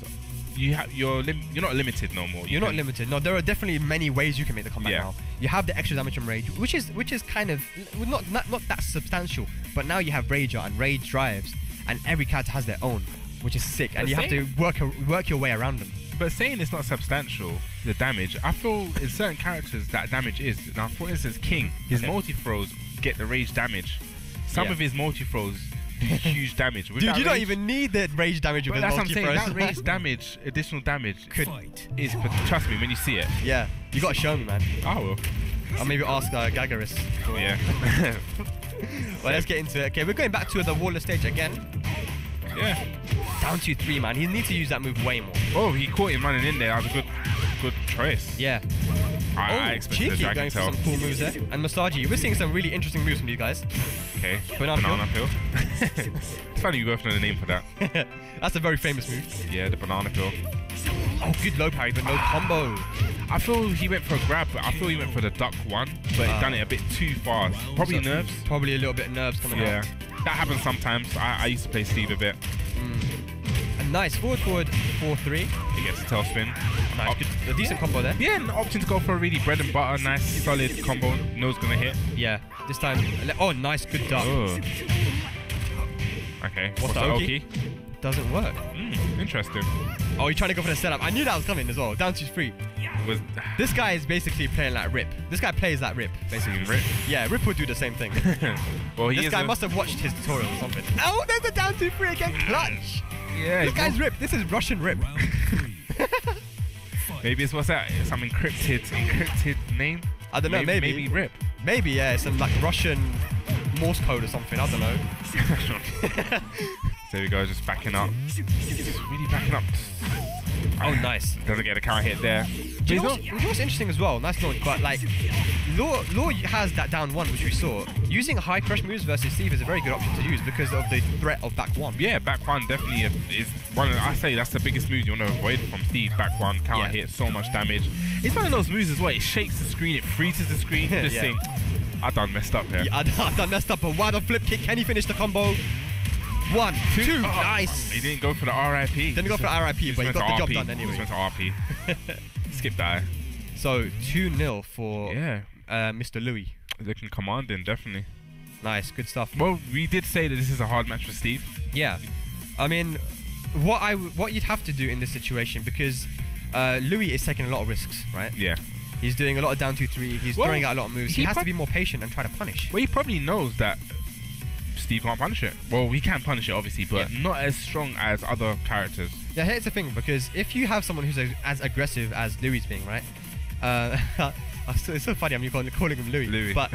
You're not limited no more. You're not limited. No, there are definitely many ways you can make the combat now. You have the extra damage from Rage, which is kind of not that substantial. But now you have Rage and Rage drives, and every character has their own, which is sick. And you have to work your way around them. But saying it's not substantial, the damage, I feel in certain characters that damage is. Now, for instance, King, his multi-throws get the Rage damage. Some of his multi-throws do huge damage. Dude, you don't even need the Rage damage with his multi-throws. That's what I'm saying. That Rage damage, additional damage, is, trust me, when you see it. Yeah, you got to show me, man. I will. I'll maybe ask Gagaris. Yeah. Well, let's get into it. Okay, we're going back to the Waller stage again. Yeah. Down 2-3, man. He needs to use that move way more. Oh, he caught him running in there. That was a good choice. Yeah. I expected Cheeky going for some cool moves there. And Masaji, we're seeing some really interesting moves from you guys. Okay. Banana peel. It's funny you both know the name for that. That's a very famous move. Yeah, the banana peel. Oh, good low parry, but no combo. I feel he went for a grab, but I feel he went for the duck one, but he done it a bit too fast. Probably nerves. Probably a little bit of nerves coming out. Yeah. That happens sometimes. I used to play Steve a bit. nice. Forward, 4-3. He gets a tailspin. Nice. Good. A decent combo there. Yeah, and opting to go for a really bread and butter, nice, solid combo. Knows gonna hit. Yeah. This time. Oh, nice. Good duck. Oh. Okay. What's the Oki? Doesn't work. Interesting. Oh, you're trying to go for the setup. I knew that was coming as well. Down to 3. This guy is basically playing like Rip. This guy plays like Rip, basically. Rip? Yeah, Rip would do the same thing. Well, this guy must have watched his tutorial or something. Oh, there's a down 2-3 again. Clutch. Yeah. This guy's Rip. This is Russian Rip. Maybe it's what's that? Some encrypted name? I don't know. Maybe Rip. Maybe, yeah. Some like Russian Morse code or something. I don't know. There we go, just backing up. Just really backing up. Oh, nice. Doesn't get a counter hit there. Do you know what's interesting as well? Nice launch, but like, Law has that down 1, which we saw. Using high crush moves versus Steve is a very good option to use because of the threat of back 1. Yeah, back 1 definitely is one. I say that's the biggest move you want to avoid from Steve. Back 1 counter hit, so much damage. It's one of those moves as well. It shakes the screen, it freezes the screen. You just think, I done messed up here. Yeah, I done messed up. But wide on flip kick. Can he finish the combo? 1, 2. Oh, Nice. He didn't go for the RIP. Didn't go for the RIP, but he got the job done anyway. He just went to RP. Skip that. So 2-0 for Yeah. Mr. Louis. Looking commanding, definitely. Nice, good stuff. Well, we did say that this is a hard match for Steve. Yeah. I mean, what you'd have to do in this situation, because Louis is taking a lot of risks, right? Yeah. He's doing a lot of down 2-3. He's throwing out a lot of moves. He has to be more patient and try to punish. Well, he probably knows that Steve can't punish it. Well, he can punish it, obviously, but not as strong as other characters. Yeah, here's the thing, because if you have someone who's as aggressive as Louis being, right? It's so funny, I'm calling him Louis. But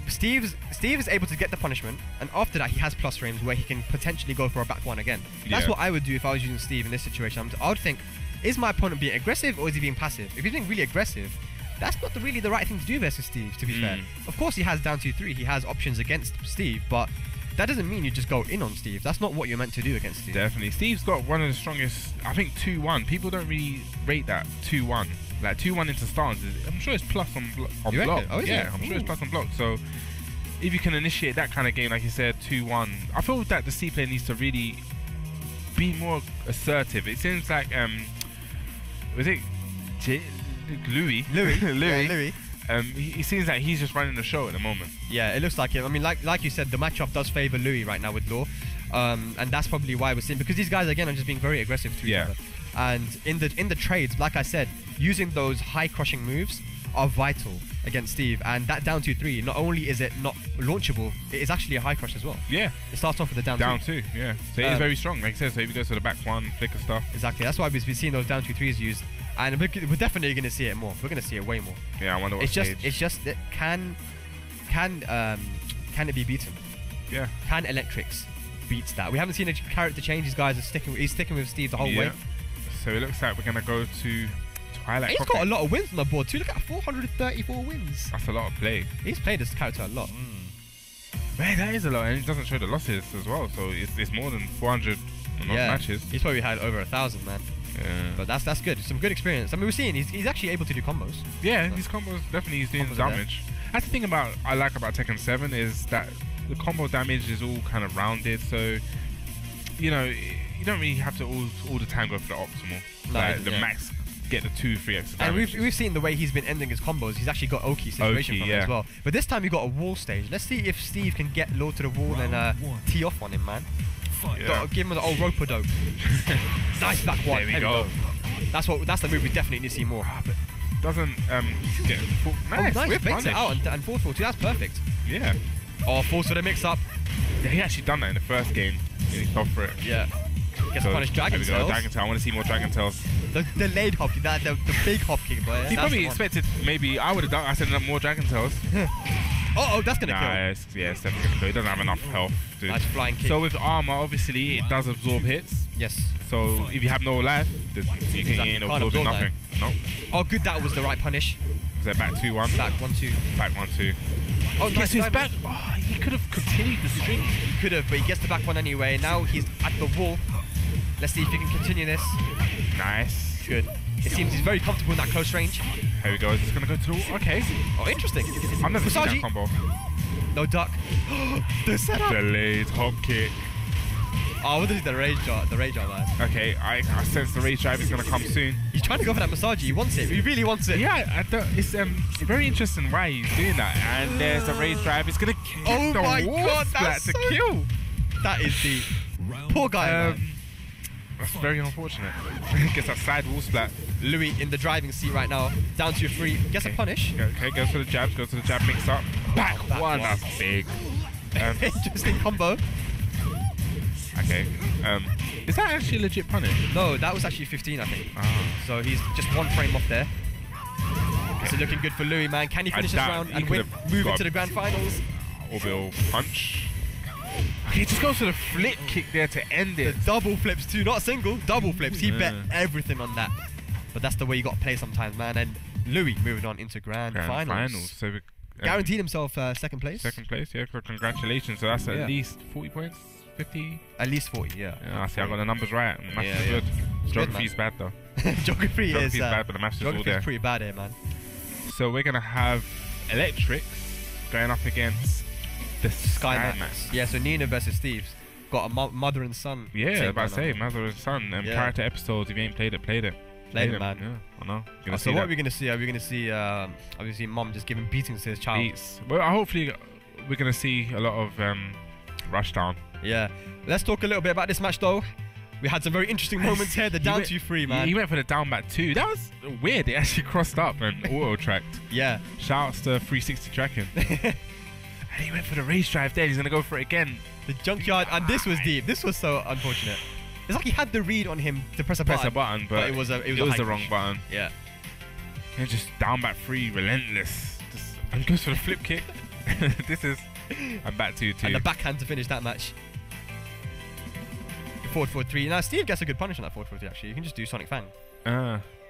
Steve is able to get the punishment, and after that he has plus frames where he can potentially go for a back 1 again. That's what I would do if I was using Steve in this situation. I would think, is my opponent being aggressive or is he being passive? If he's being really aggressive, that's not really the right thing to do versus Steve, to be fair. Of course he has down 2-3, he has options against Steve, but that doesn't mean you just go in on Steve. That's not what you're meant to do against Steve. Definitely. Steve's got one of the strongest, I think 2-1. People don't really rate that 2-1. Like 2-1 into stance, I'm sure it's plus on block. Oh, yeah, I'm sure it's plus on block. So if you can initiate that kind of game, like you said, 2-1, I feel that the C player needs to really be more assertive. It seems like, was it Louis? Louis. He seems like he's just running the show at the moment. Yeah, it looks like it. I mean, like you said, the matchup does favor Louis right now with Law, and that's probably why we're seeing, because these guys again are just being very aggressive to each other. And in the trades, like I said, using those high crushing moves are vital against Steve. And that down 2-3, not only is it not launchable, it is actually a high crush as well. Yeah. It starts off with the down 2. Yeah. So it is very strong, like I said. So if he goes to the back 1, flicker stuff. Exactly. That's why we've been seeing those down 2-3s used. And we're definitely going to see it more. We're going to see it way more. Yeah, I wonder what stage. It's just that can it be beaten? Yeah. Can Electrics beat that? We haven't seen a character change. These guys are he's sticking with Steve the whole way. So it looks like we're going to go to Twilight. He's got a lot of wins on the board too. Look at 434 wins. That's a lot of play. He's played this character a lot. Man, that is a lot, and it doesn't show the losses as well. So it's more than 400 matches. He's probably had over 1,000, man. Yeah. But that's good. Some good experience. I mean, we're seeing he's actually able to do combos. Yeah, these combos definitely he's doing damage. That's the thing I like about Tekken 7 is that the combo damage is all kind of rounded. So you know, you don't really have to all the time go for the optimal. Like the max, get the 2-3 extra damage. And we've seen the way he's been ending his combos. He's actually got Oki situation from it as well. But this time he got a wall stage. Let's see if Steve can get low to the wall and tee off on him, man. Gotta give him the old rope-a-dope. Nice back one. There we go. That's the move we definitely need to see more. But doesn't get full. Nice, Fakes it out and force forward. That's perfect. Yeah. Oh, force for the mix-up. Yeah, he actually done that in the first game. He fell for it. Yeah. Gets to punish Dragon Tails. Dragon Tail. I want to see more Dragon Tails. The delayed hop kick, the big hop kick, boy. He probably expected maybe I would have done. I said more Dragon Tails. Oh, that's gonna kill. Yeah, it's definitely gonna kill. He doesn't have enough health, dude. Nice flying kick. So with armor, obviously it does absorb hits. Yes. So if you have no life, you can't absorb nothing. No. Oh, good. That was the right punish. Is that back 2-1? Back 1-2. Back 1-2. Oh, nice. His back. Oh, he could have continued the string. He could have, but he gets the back one anyway. Now he's at the wall. Let's see if he can continue this. Nice. Good. It seems he's very comfortable in that close range. Here we go. He's going to go to the wall. Okay. Oh, interesting. I've never seen that combo. No duck. The setup. Delayed hop kick. Oh, what is the rage jar? The rage jar, man. Okay, I sense the rage drive is gonna come soon. He's trying to go for that massage. He wants it. He really wants it. Yeah, it's very interesting why he's doing that. And there's the rage drive. It's gonna Oh the my wall god, splat that's to so kill. That is the poor guy. Man. That's very unfortunate. Gets that side wall splat. Louis in the driving seat right now, down to 3. Gets a punish. Okay, goes for the jab. Goes to the jab. Mix up. Back one. That's big. Interesting combo. Okay. Is that actually a legit punish? No, that was actually 15, I think. Ah. So he's just 1 frame off there. Okay. So looking good for Louis, man. Can he finish this round and move into the grand finals? Orbital punch. Okay, just goes for the flip kick there to end it. The double flips too, not single, double flips. He bet everything on that. But that's the way you got to play sometimes, man. And Louis moving on into grand finals. So guaranteed himself second place. Second place, yeah. Congratulations. So that's at least 40 points, 50. At least 40, yeah. I see. I got the numbers right. Maths is good. Geography's bad though. Geography is bad, but the maths is all there. Pretty bad here, man. So we're gonna have Electrics going up against the SkyMax. Yeah. So Nina versus Steve's got a mother and son. Yeah, about to say mother and son. And prior to episodes, if you ain't played it, played it. Played it, man. Yeah, I know. So what are we gonna see? Are we gonna see obviously mom just giving beatings to his child? Beats. Well, hopefully we're gonna see a lot of rushdown. Yeah. Let's talk a little bit about this match though. We had some very interesting moments here. The down 2-3, man. He went for the down back 2. That was weird. It actually crossed up and auto tracked. Yeah. Shouts to 360 tracking. And he went for the race drive there. He's gonna go for it again. The junkyard, and this was deep. This was so unfortunate. It's like he had the read on him to press a button, but it was the wrong button. Yeah. And just down back 3, relentless. And goes for the flip kick. I'm back 2-2. And the backhand to finish that match. Forward 4-3. Now Steve gets a good punish on that forward 4-3 actually. You can just do Sonic Fang.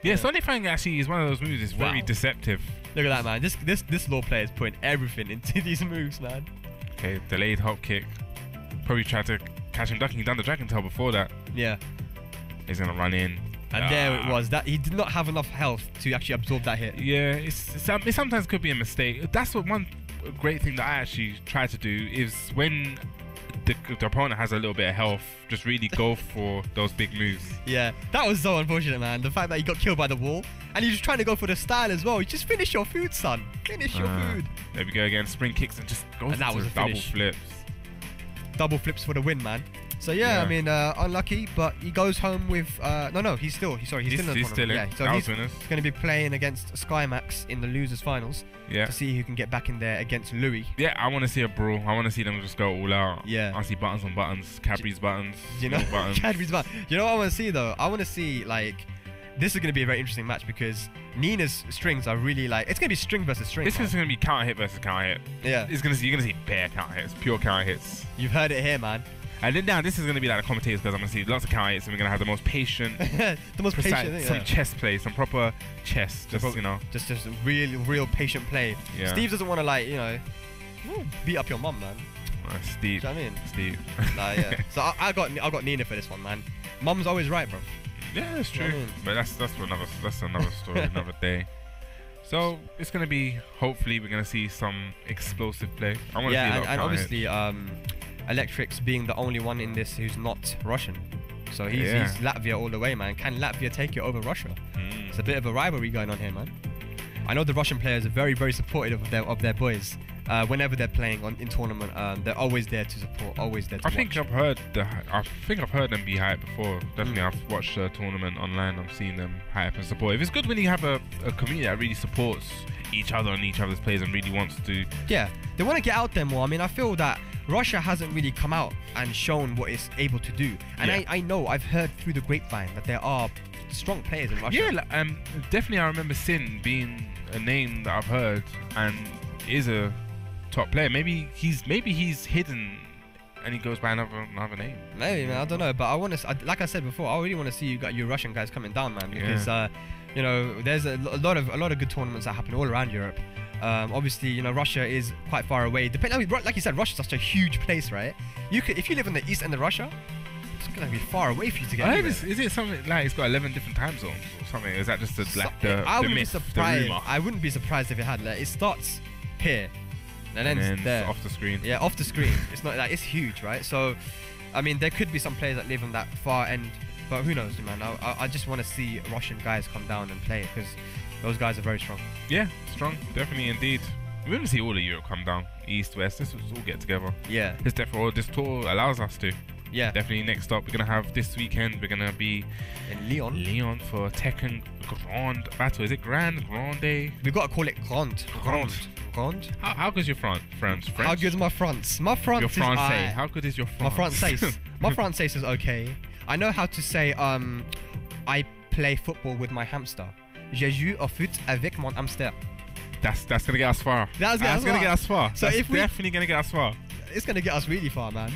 Yeah, Sonic Fang actually is one of those moves. It's very deceptive. Look at that, man. This law player is putting everything into these moves, man. Okay, delayed hop kick. Probably tried to catch him ducking. He done the dragon tail before that. Yeah. He's gonna run in. And there it was. That he did not have enough health to actually absorb that hit. Yeah, it sometimes could be a mistake. That's what one great thing that I actually try to do is when the opponent has a little bit of health, just really go for those big moves. Yeah, that was so unfortunate, man. The fact that he got killed by the wall, and he was trying to go for the style as well. You just finish your food, son. Finish your food. There we go again. Spring kicks and just go for double flips. Double flips for the win, man. So yeah, I mean, unlucky, but he goes home with he's still in the tournament. Yeah, so he's going to be playing against SkyMax in the losers finals. Yeah. To see who can get back in there against Louis. Yeah, I want to see a brawl. I want to see them just go all out. Yeah. I see buttons on buttons, Cadbury's buttons. Buttons. Cadbury's buttons. You know what I want to see though? I want to see like. This is going to be a very interesting match because Nina's strings are really like it's going to be string versus string. This is going to be counter hit versus counter hit. Yeah. You're going to see bare counter hits, pure counter hits. You've heard it here, man. And then now this is going to be like the commentators because I'm going to see lots of counter hits and we're going to have the most patient, some chess play, some proper chess, just just real patient play. Yeah. Steve doesn't want to beat up your mum, man. Steve. Do you know what I mean? Steve. Yeah. So I got Nina for this one, man. Mum's always right, bro. Yeah, that's true. You know what I mean? But that's another story, another day. So it's gonna be. Hopefully, we're gonna see some explosive play. I want to see a lot of and obviously, Electrics being the only one in this who's not Russian, so he's Latvia all the way, man. Can Latvia take it over Russia? It's a bit of a rivalry going on here, man. I know the Russian players are very, very supportive of their boys. Whenever they're playing in tournament, they're always there to support, always there to watch. I think I've heard them be hyped before. Definitely, I've watched a tournament online. I've seen them hype and support. It's good when you have a community that really supports each other and each other's plays and really wants to. Yeah, they want to get out there more. I mean, I feel that Russia hasn't really come out and shown what it's able to do. And I know I've heard through the grapevine that there are strong players in Russia. Yeah, definitely. I remember Sin being a name that I've heard and is a top player. Maybe he's hidden and he goes by another name. Maybe, man. I don't know, but I want to. Like I said before, I really want to see you Russian guys coming down, man. Because there's a lot of good tournaments that happen all around Europe. Obviously, Russia is quite far away. Like you said, Russia's such a huge place, right? If you live on the east end of Russia, it's gonna be far away for you to get. Is it something like it's got 11 different time zones or something? Is that just the myth, the rumor? I wouldn't be surprised if it had. It starts here. And then there. Off the screen. Yeah, off the screen. It's not like it's huge, right? So I mean, there could be some players that live on that far end, but who knows, man. I just want to see Russian guys come down and play because those guys are very strong. Yeah, strong, definitely, indeed. We want to see all of Europe come down, East, West. Let's all get together. Yeah. This tour allows us to. Yeah. Definitely. Next up, we're gonna have this weekend. We're gonna be in Lyon. Lyon for Tekken Grand Battle. Is it Grande? We've got to call it Grand. How good is your French? How good is my France? My France your is Francais. How good is your France? My Francais. My Francais is okay. I know how to say I play football with my hamster. Je joue au foot avec mon hamster. That's gonna get us far. That's gonna get us far. So that's definitely gonna get us far. It's gonna get us really far, man.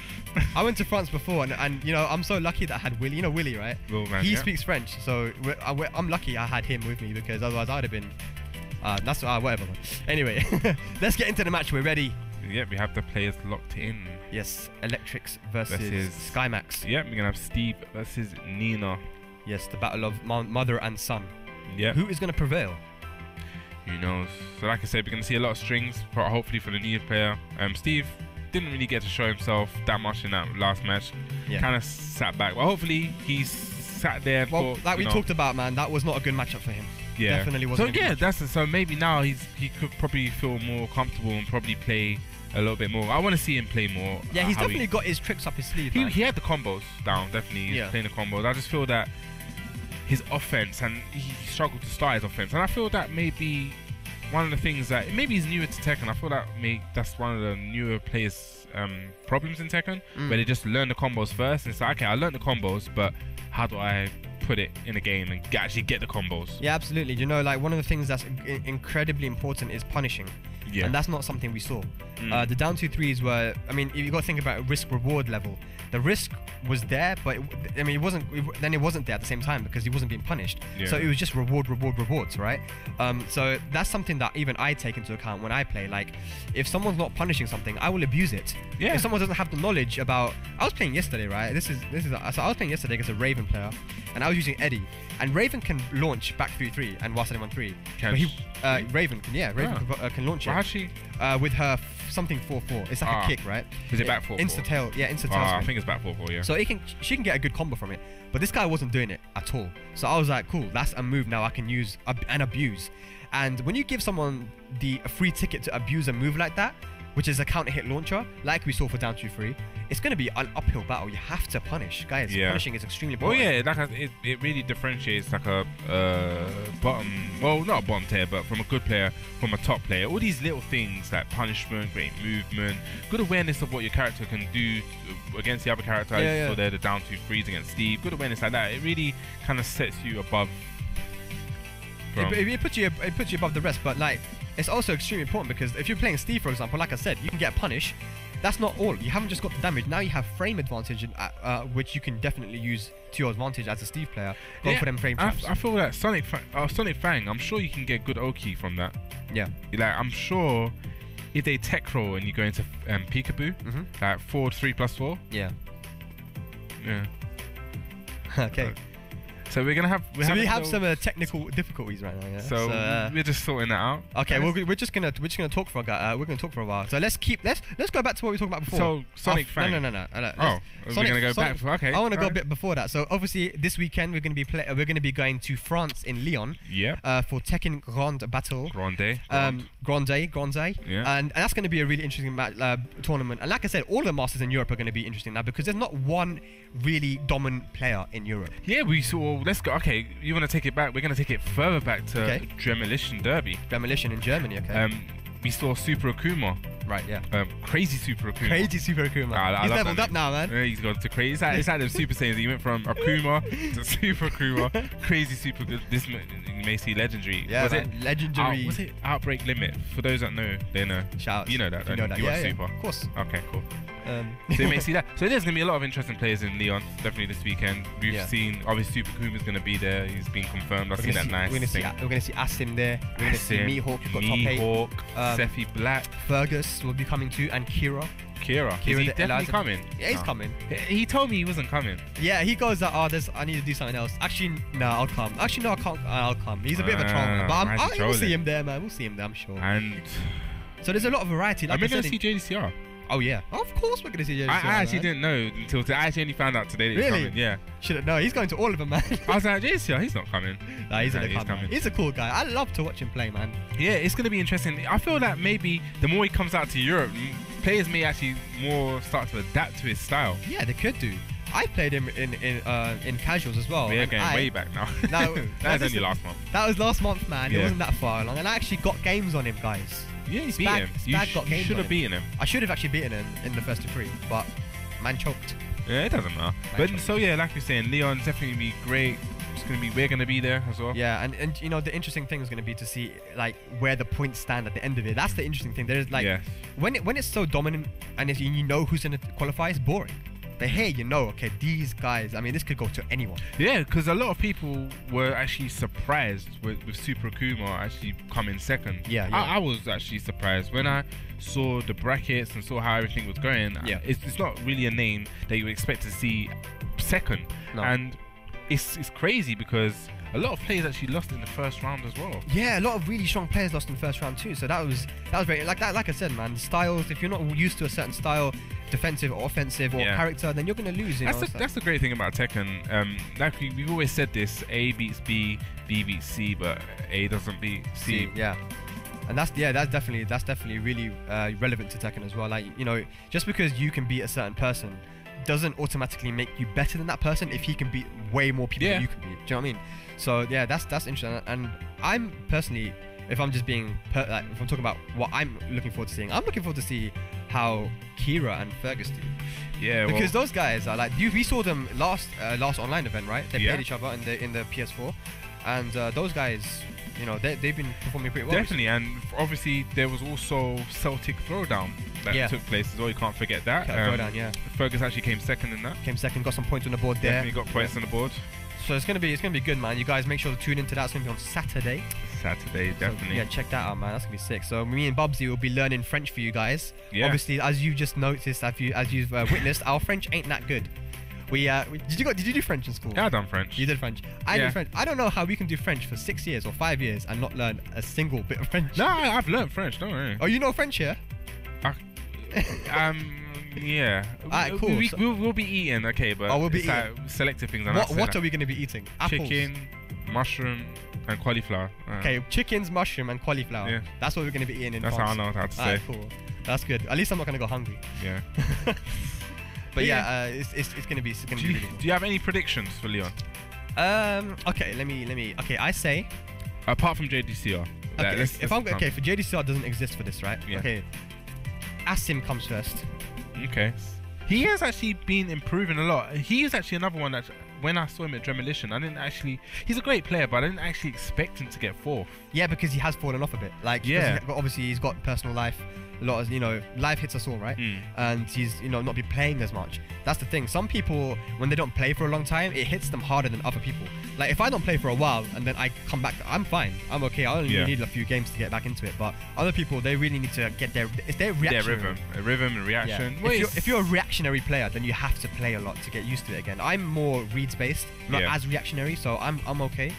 I went to France before, and you know, I'm so lucky that I had Willie. You know Willie, right? Well, man, he speaks French, so I'm lucky I had him with me because otherwise I'd have been. Whatever. Man. Anyway, let's get into the match. We're ready. Yep, we have the players locked in. Yes, Electrics versus Skymax. Yep, we're gonna have Steve versus Nina. Yes, the battle of mother and son. Yeah. Who is gonna prevail? Who knows? So like I said, we're gonna see a lot of strings, hopefully for the new player. Steve didn't really get to show himself that much in that last match. Yeah. Kind of sat back. Well, hopefully he's sat there. And well, thought, like we talked about, man, that was not a good matchup for him. Yeah, definitely wasn't. So yeah, so maybe now he could probably feel more comfortable and probably play a little bit more. I want to see him play more. Yeah, he's definitely got his tricks up his sleeve. He had the combos down, definitely. He's playing the combos. I just feel that his offense, and he struggled to start his offense, and I feel that maybe one of the things that maybe he's newer to Tekken. I feel that that's one of the newer players' problems in Tekken, where they just learn the combos first, and it's like, okay, I learned the combos, but how do I put it in a game and actually get the combos? Yeah, absolutely. You know, like one of the things that's incredibly important is punishing. Yeah. And that's not something we saw. The down 2-3s were, I mean, you got to think about risk reward level. The risk was there, but it wasn't there at the same time because he wasn't being punished. Yeah. So it was just rewards, right? So that's something that even I take into account when I play. Like, if someone's not punishing something, I will abuse it. Yeah. If someone doesn't have the knowledge about, I was playing yesterday, right? So I was playing yesterday against a Raven player, and I was using Eddie, and Raven can launch back 3-3 and whilst anyone 3. Raven can launch it. She? With her something 4-4. It's like a kick, right? Is it back 4-4? Insta-tail. Yeah, insta-tail. I think it's back 4-4, yeah. So she can get a good combo from it. But this guy wasn't doing it at all. So I was like, cool, that's a move now I can use and abuse. And when you give someone a free ticket to abuse a move like that, which is a counter hit launcher, like we saw for down 2-3, it's going to be an uphill battle. You have to punish. Guys, punishing is extremely important. Well, yeah, it really differentiates like a bottom, well, not a bottom tier, but from a good player, from a top player. All these little things like punishment, great movement, good awareness of what your character can do against the other character. So they're the down 2-3s against Steve. Good awareness like that. It really kind of sets you above. It puts you above the rest, but like, it's also extremely important because if you're playing Steve, for example, like I said, you can get a punish. That's not all. You haven't just got the damage. Now you have frame advantage, which you can definitely use to your advantage as a Steve player. Go for them frame traps. I feel that Sonic Fang, I'm sure you can get good Oki from that. Yeah. Like, I'm sure if they tech roll and you go into Peekaboo, like 4-3+4. Yeah. Yeah. Okay. So we're gonna have some technical difficulties right now. Yeah. So we're just sorting that out. Okay, we're just gonna talk for a while. So let's go back to what we talked about before. So Sonic Fang. No. We're gonna go back. Okay. I want to go a bit before that. So obviously this weekend we're gonna be going to France in Lyon. Yeah. For Tekken Grand Battle. Grande. Yeah. And that's gonna be a really interesting tournament. And like I said, all the masters in Europe are gonna be interesting now because there's not one really dominant player in Europe. Yeah, we saw. Let's go. Okay, you want to take it back? We're going to take it further back to Demolition Derby. Demolition in Germany, okay. We saw Super Akuma. Right, yeah. Crazy Super Akuma. Crazy Super Akuma. He's leveled up now, man. Yeah, he's gone to crazy. It's like the Super Saiyans. He went from Akuma to Super Akuma. Crazy Super good. This you may see legendary. Yeah, legendary. Was it Outbreak Limit? For those that know, they know. Shout out. You know that. You know that. You yeah, Super. Of course. Okay, cool. So you may see that. So there's going to be a lot of interesting players in Lyon, definitely this weekend. We've seen, obviously, Super Kuma's going to be there. He's been confirmed. I've seen that nice thing. We're going to see Asim there. We're going to see Mihawk, Sephi Black. Fergus will be coming too, and Kira. Is he definitely coming? Yeah, he's coming. He told me he wasn't coming. Yeah, he goes that, I need to do something else. Actually, no, I'll come. Actually, no, I can't. I'll come. He's a bit of a troll. But we'll see him there, man. We'll see him there, I'm sure. And so there's a lot of variety. Like I'm going to see JDCR. Oh yeah, of course we're gonna see JDCR. I actually didn't know until I actually only found out today that he's Really? coming. Yeah. Shouldn't know. He's going to all of them, man. I was like, JDCR, he's not coming. Nah, he's Nah, gonna come. He's a cool guy. I love to watch him play, man. Yeah, it's gonna be interesting. I feel that maybe the more he comes out to Europe, players may actually more start to adapt to his style. Yeah, they could do. I played him in casuals as well. We're going way back now. No, that was only last month. That was last month, man. Yeah. It wasn't that far along, and I actually got games on him, guys. Yeah, you beat him. You should have beaten him. I should have actually beaten him in the first to three, but man choked. Yeah, it doesn't matter. But so yeah, like you're saying, Leon's definitely gonna be great. We're gonna be there as well. Yeah, and you know the interesting thing is gonna be to see like where the points stand at the end of it. That's the interesting thing. There's like when it's so dominant and if you know who's gonna qualify, it's boring. But here you know, okay, these guys. I mean, this could go to anyone. Yeah, because a lot of people were actually surprised with Super Akuma actually coming second. Yeah. I was actually surprised when I saw the brackets and saw how everything was going. Yeah. It's not really a name that you expect to see second. No. And it's crazy because a lot of players actually lost in the first round as well. Yeah, a lot of really strong players lost in the first round too. So that was very like I said, man. Styles. If you're not used to a certain style, defensive or offensive or character, then you're gonna lose. That's the great thing about Tekken. Like we've always said this: A beats B, B beats C, but A doesn't beat C. Yeah. And that's definitely really relevant to Tekken as well. Like, you know, just because you can beat a certain person doesn't automatically make you better than that person if he can beat way more people than you can beat. Do you know what I mean? So yeah, that's interesting. And I'm personally, if I'm just being if I'm talking about what I'm looking forward to seeing, I'm looking forward to see how Kira and Fergus do. Yeah, because those guys are like, we saw them last online event, right? They played each other in the PS4, and those guys, you know, they've been performing pretty well. Definitely, and obviously there was also Celtic Throwdown that took place as well. You can't forget that. Throwdown, yeah. Fergus actually came second in that. Came second, got some points on the board there. Definitely got points on the board. So it's gonna be good, man. You guys make sure to tune into that. It's gonna be on Saturday. Definitely. So, yeah, check that out, man. That's gonna be sick. So me and Bubsy will be learning French for you guys. Yeah. Obviously, as you just noticed, as you've witnessed, our French ain't that good. Did you do French in school? Yeah, I done French. You did French. I did French. I don't know how we can do French for 6 years or 5 years and not learn a single bit of French. No, I've learned French. Don't worry. Oh, you know French here? Yeah. Alright, cool. We'll be eating, okay, but we'll be like selective things. What are we going to be eating? Apples. Chicken, mushroom, and cauliflower. Okay, chickens, mushroom, and cauliflower. Yeah. That's what we're going to be eating in That's France. how I know how to say. Alright, cool. That's good. At least I'm not going to go hungry. Yeah. But yeah, it's going to be really cool. Do you have any predictions for Leon? Okay, let me. Okay, I say. Apart from JDCR. Okay, for JDCR doesn't exist for this, right? Yeah. Okay. Asim comes first. Okay. He has actually been improving a lot. He is actually another one that when I saw him at Demolition, I didn't actually. He's a great player, but I didn't actually expect him to get fourth. Yeah, because he has fallen off a bit. Like, obviously he's got personal life. A lot of, you know, life hits us all, right? And he's, you know, not been playing as much. That's the thing. Some people, when they don't play for a long time, it hits them harder than other people. Like, if I don't play for a while and then I come back, I'm fine. I'm okay. I only need a few games to get back into it. But other people, they really need to get it's their reaction. Their rhythm and reaction. Yeah. If you're a reactionary player, then you have to play a lot to get used to it again. I'm more reads based, not as reactionary, so I'm okay.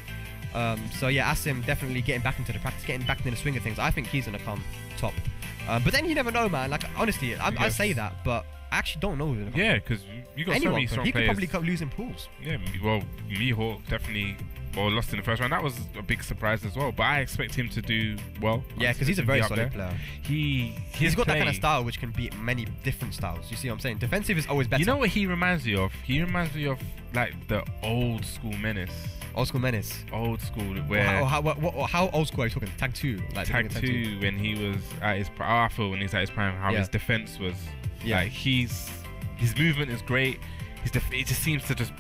So yeah, Asim definitely getting back into the practice, getting back into the swing of things. I think he's gonna come top. But then you never know, man. Like, honestly, I say that, but I actually don't know. Yeah, because you got so many strong players. He could probably lose in pools. Yeah, well, Mihawk definitely lost in the first round. That was a big surprise as well. But I expect him to do well. Yeah, because he's a very solid player. He's got that kind of style which can beat many different styles. You see what I'm saying? Defensive is always better. You know what he reminds me of? He reminds me of like the old school Menace. Old school Menace. Old school, where how old school are you talking? Tag 2, like Tag 2 when he was at his prime. I feel when he's at his prime, how his defense was. Yeah. Like his movement is great. It just seems to just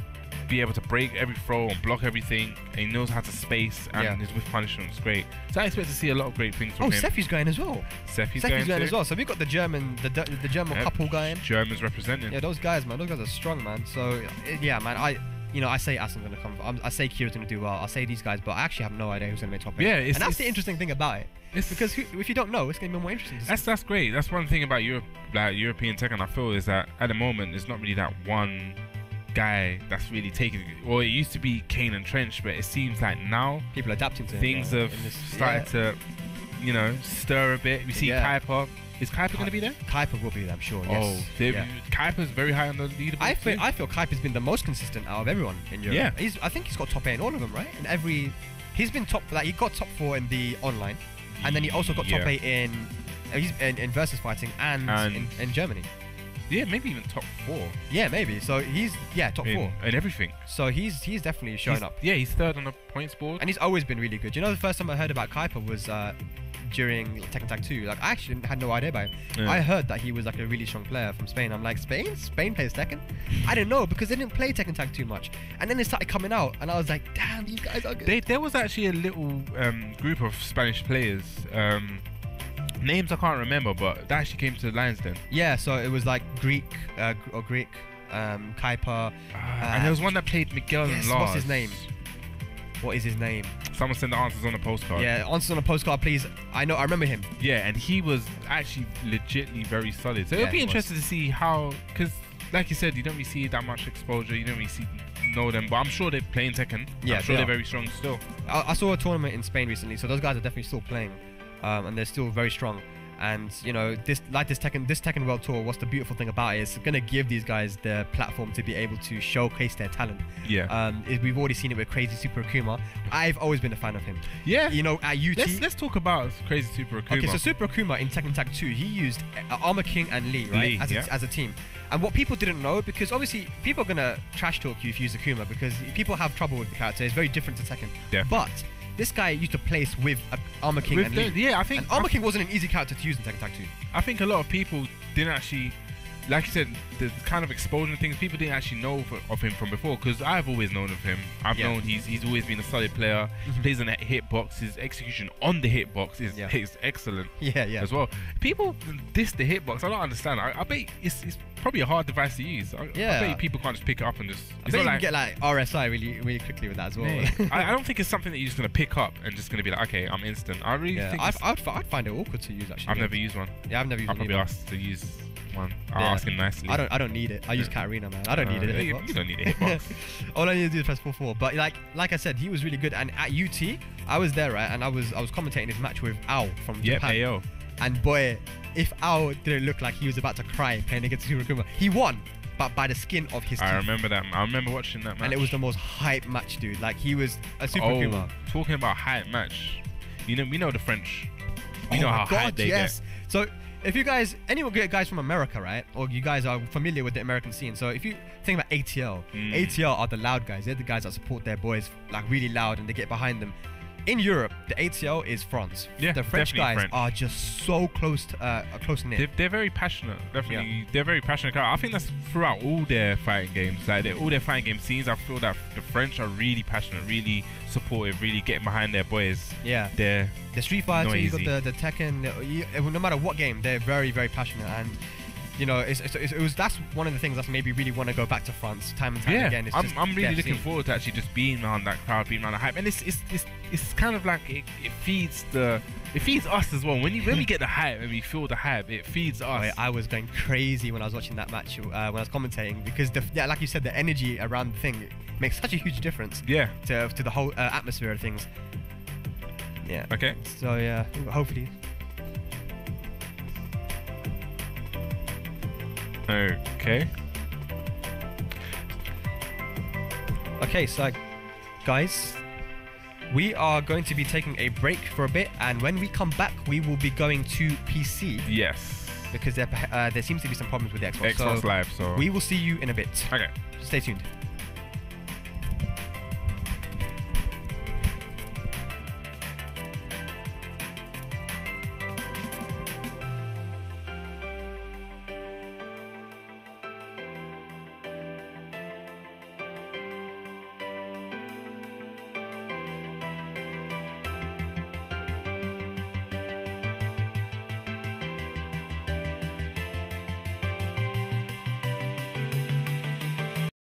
be able to break every throw and block everything. And he knows how to space, and his whiff punishment is great. So I expect to see a lot of great things from him. Oh, Seffi's going as well. Seffi's going as well. So we've got the German couple going. Germans representing. Yeah, those guys, man. Those guys are strong, man. So yeah, man. I say Asim's gonna come. I say Kira's gonna do well. I say these guys, but I actually have no idea who's gonna make top 8. Yeah, and that's the interesting thing about it. Because if you don't know, it's gonna be more interesting. That's great. That's one thing about European Tekken. I feel is that at the moment there's not really that one guy that's really taking it. Well, it used to be Kane and Trench, but it seems like now people adapting to things have started to, you know, stir a bit. We see Piper Is Kuiper going to be there? Kuiper will be there, I'm sure. Yes. Oh, Kuiper's very high on the leaderboard. I feel Kuiper's been the most consistent out of everyone in Europe. Yeah. I think he's got top 8 in all of them, right? In every, he's been top. Like he got top 4 in the online, and then he also got top 8 in versus fighting and in Germany. Yeah, maybe even top 4. Yeah, maybe. So he's top 4 and everything. So he's definitely showing up. Yeah, he's third on the points board, and he's always been really good. You know, the first time I heard about Kuiper was during Tekken Tag 2. Like I actually had no idea about him. Yeah. I heard that he was like a really strong player from Spain. I'm like, Spain plays Tekken? I didn't know because they didn't play Tekken Tag too much. And then they started coming out, and I was like, damn, these guys are good. There was actually a little group of Spanish players. Names I can't remember, but that actually came to the Lions Den. Yeah, so it was like Greek, Kuiper. And there was one that played Miguel and Lars. What's his name? What is his name? Someone send the answers on a postcard. Yeah, answers on a postcard, please. I remember him. Yeah, and he was actually legitly very solid. So it'll be interesting to see how, because like you said, you don't really see that much exposure. You don't really know them, but I'm sure they're playing Tekken. Yeah, I'm sure they're very strong still. I saw a tournament in Spain recently, so those guys are definitely still playing, and they're still very strong. And you know, this Tekken World Tour, what's the beautiful thing about it is it's gonna give these guys the platform to be able to showcase their talent. Yeah. We've already seen it with Crazy Super Akuma. I've always been a fan of him. Yeah. You know, at UT. Let's talk about Crazy Super Akuma. Okay, so Super Akuma in Tekken Tag 2, he used Armor King and Lee, right? As a team. And what people didn't know, because obviously people are gonna trash talk you if you use Akuma, because people have trouble with the character. It's very different to Tekken. Definitely. But this guy used to place with Armor King and Lee. Yeah, I think and Armor King wasn't an easy character to use in Tekken Tag 2. I think a lot of people didn't actually, like you said, the kind of exposure things, people didn't actually know of him from before, because I've always known of him. I've known he's always been a solid player. Plays on that hitbox. His execution on the hitbox is excellent. As well. People diss the hitbox. I don't understand. I bet it's probably a hard device to use. I bet people can't just pick it up and just. I bet you can get like RSI really, really quickly with that as well. I don't think it's something that you're just gonna pick up and just gonna be like, okay, I'm instant. I really think I'd find it awkward to use actually. I've never used one. Yeah, I've never used one. I'll probably asked to use one. I'll ask him nicely. I don't need it. I use Katarina, man. I don't need it. You don't need a hitbox. All I need to do is press 4-4. But like I said, he was really good. And at UT, I was there, right? And I was commentating his match with Ao from Japan. AO. And boy, if Ao didn't look like he was about to cry playing against Super Akuma, he won, but by the skin of his teeth. I remember that. I remember watching that match. And it was the most hype match, dude. Like he was a Super Akuma. Talking about hype match, we know the French. We know how hype they get. So if you guys, anyone guys from America, right, or you guys are familiar with the American scene, so if you think about ATL, ATL are the loud guys. They're the guys that support their boys like really loud and they get behind them. In Europe, the ATL is France. Yeah, the French guys are just so close knit. They're very passionate. Definitely, they're very passionate. I think that's throughout all their fighting games. Like all their fighting game scenes, I feel that the French are really passionate, really supportive, really getting behind their boys. Yeah, they're the Street Fighter, you got the Tekken. No matter what game, they're very, very passionate. And you know, that's one of the things that made me really want to go back to France time and time again. I'm really looking forward to actually just being around that crowd, being around the hype, and it's kind of like it feeds us as well. When we get the hype and we feel the hype, it feeds us. I was going crazy when I was watching that match when I was commentating, because like you said, the energy around the thing makes such a huge difference. Yeah. To the whole atmosphere of things. Yeah. Okay. So yeah, hopefully. Okay, so guys, we are going to be taking a break for a bit, and when we come back, we will be going to PC. Yes. Because there seems to be some problems with the Xbox. Live, so we will see you in a bit. Okay. Stay tuned.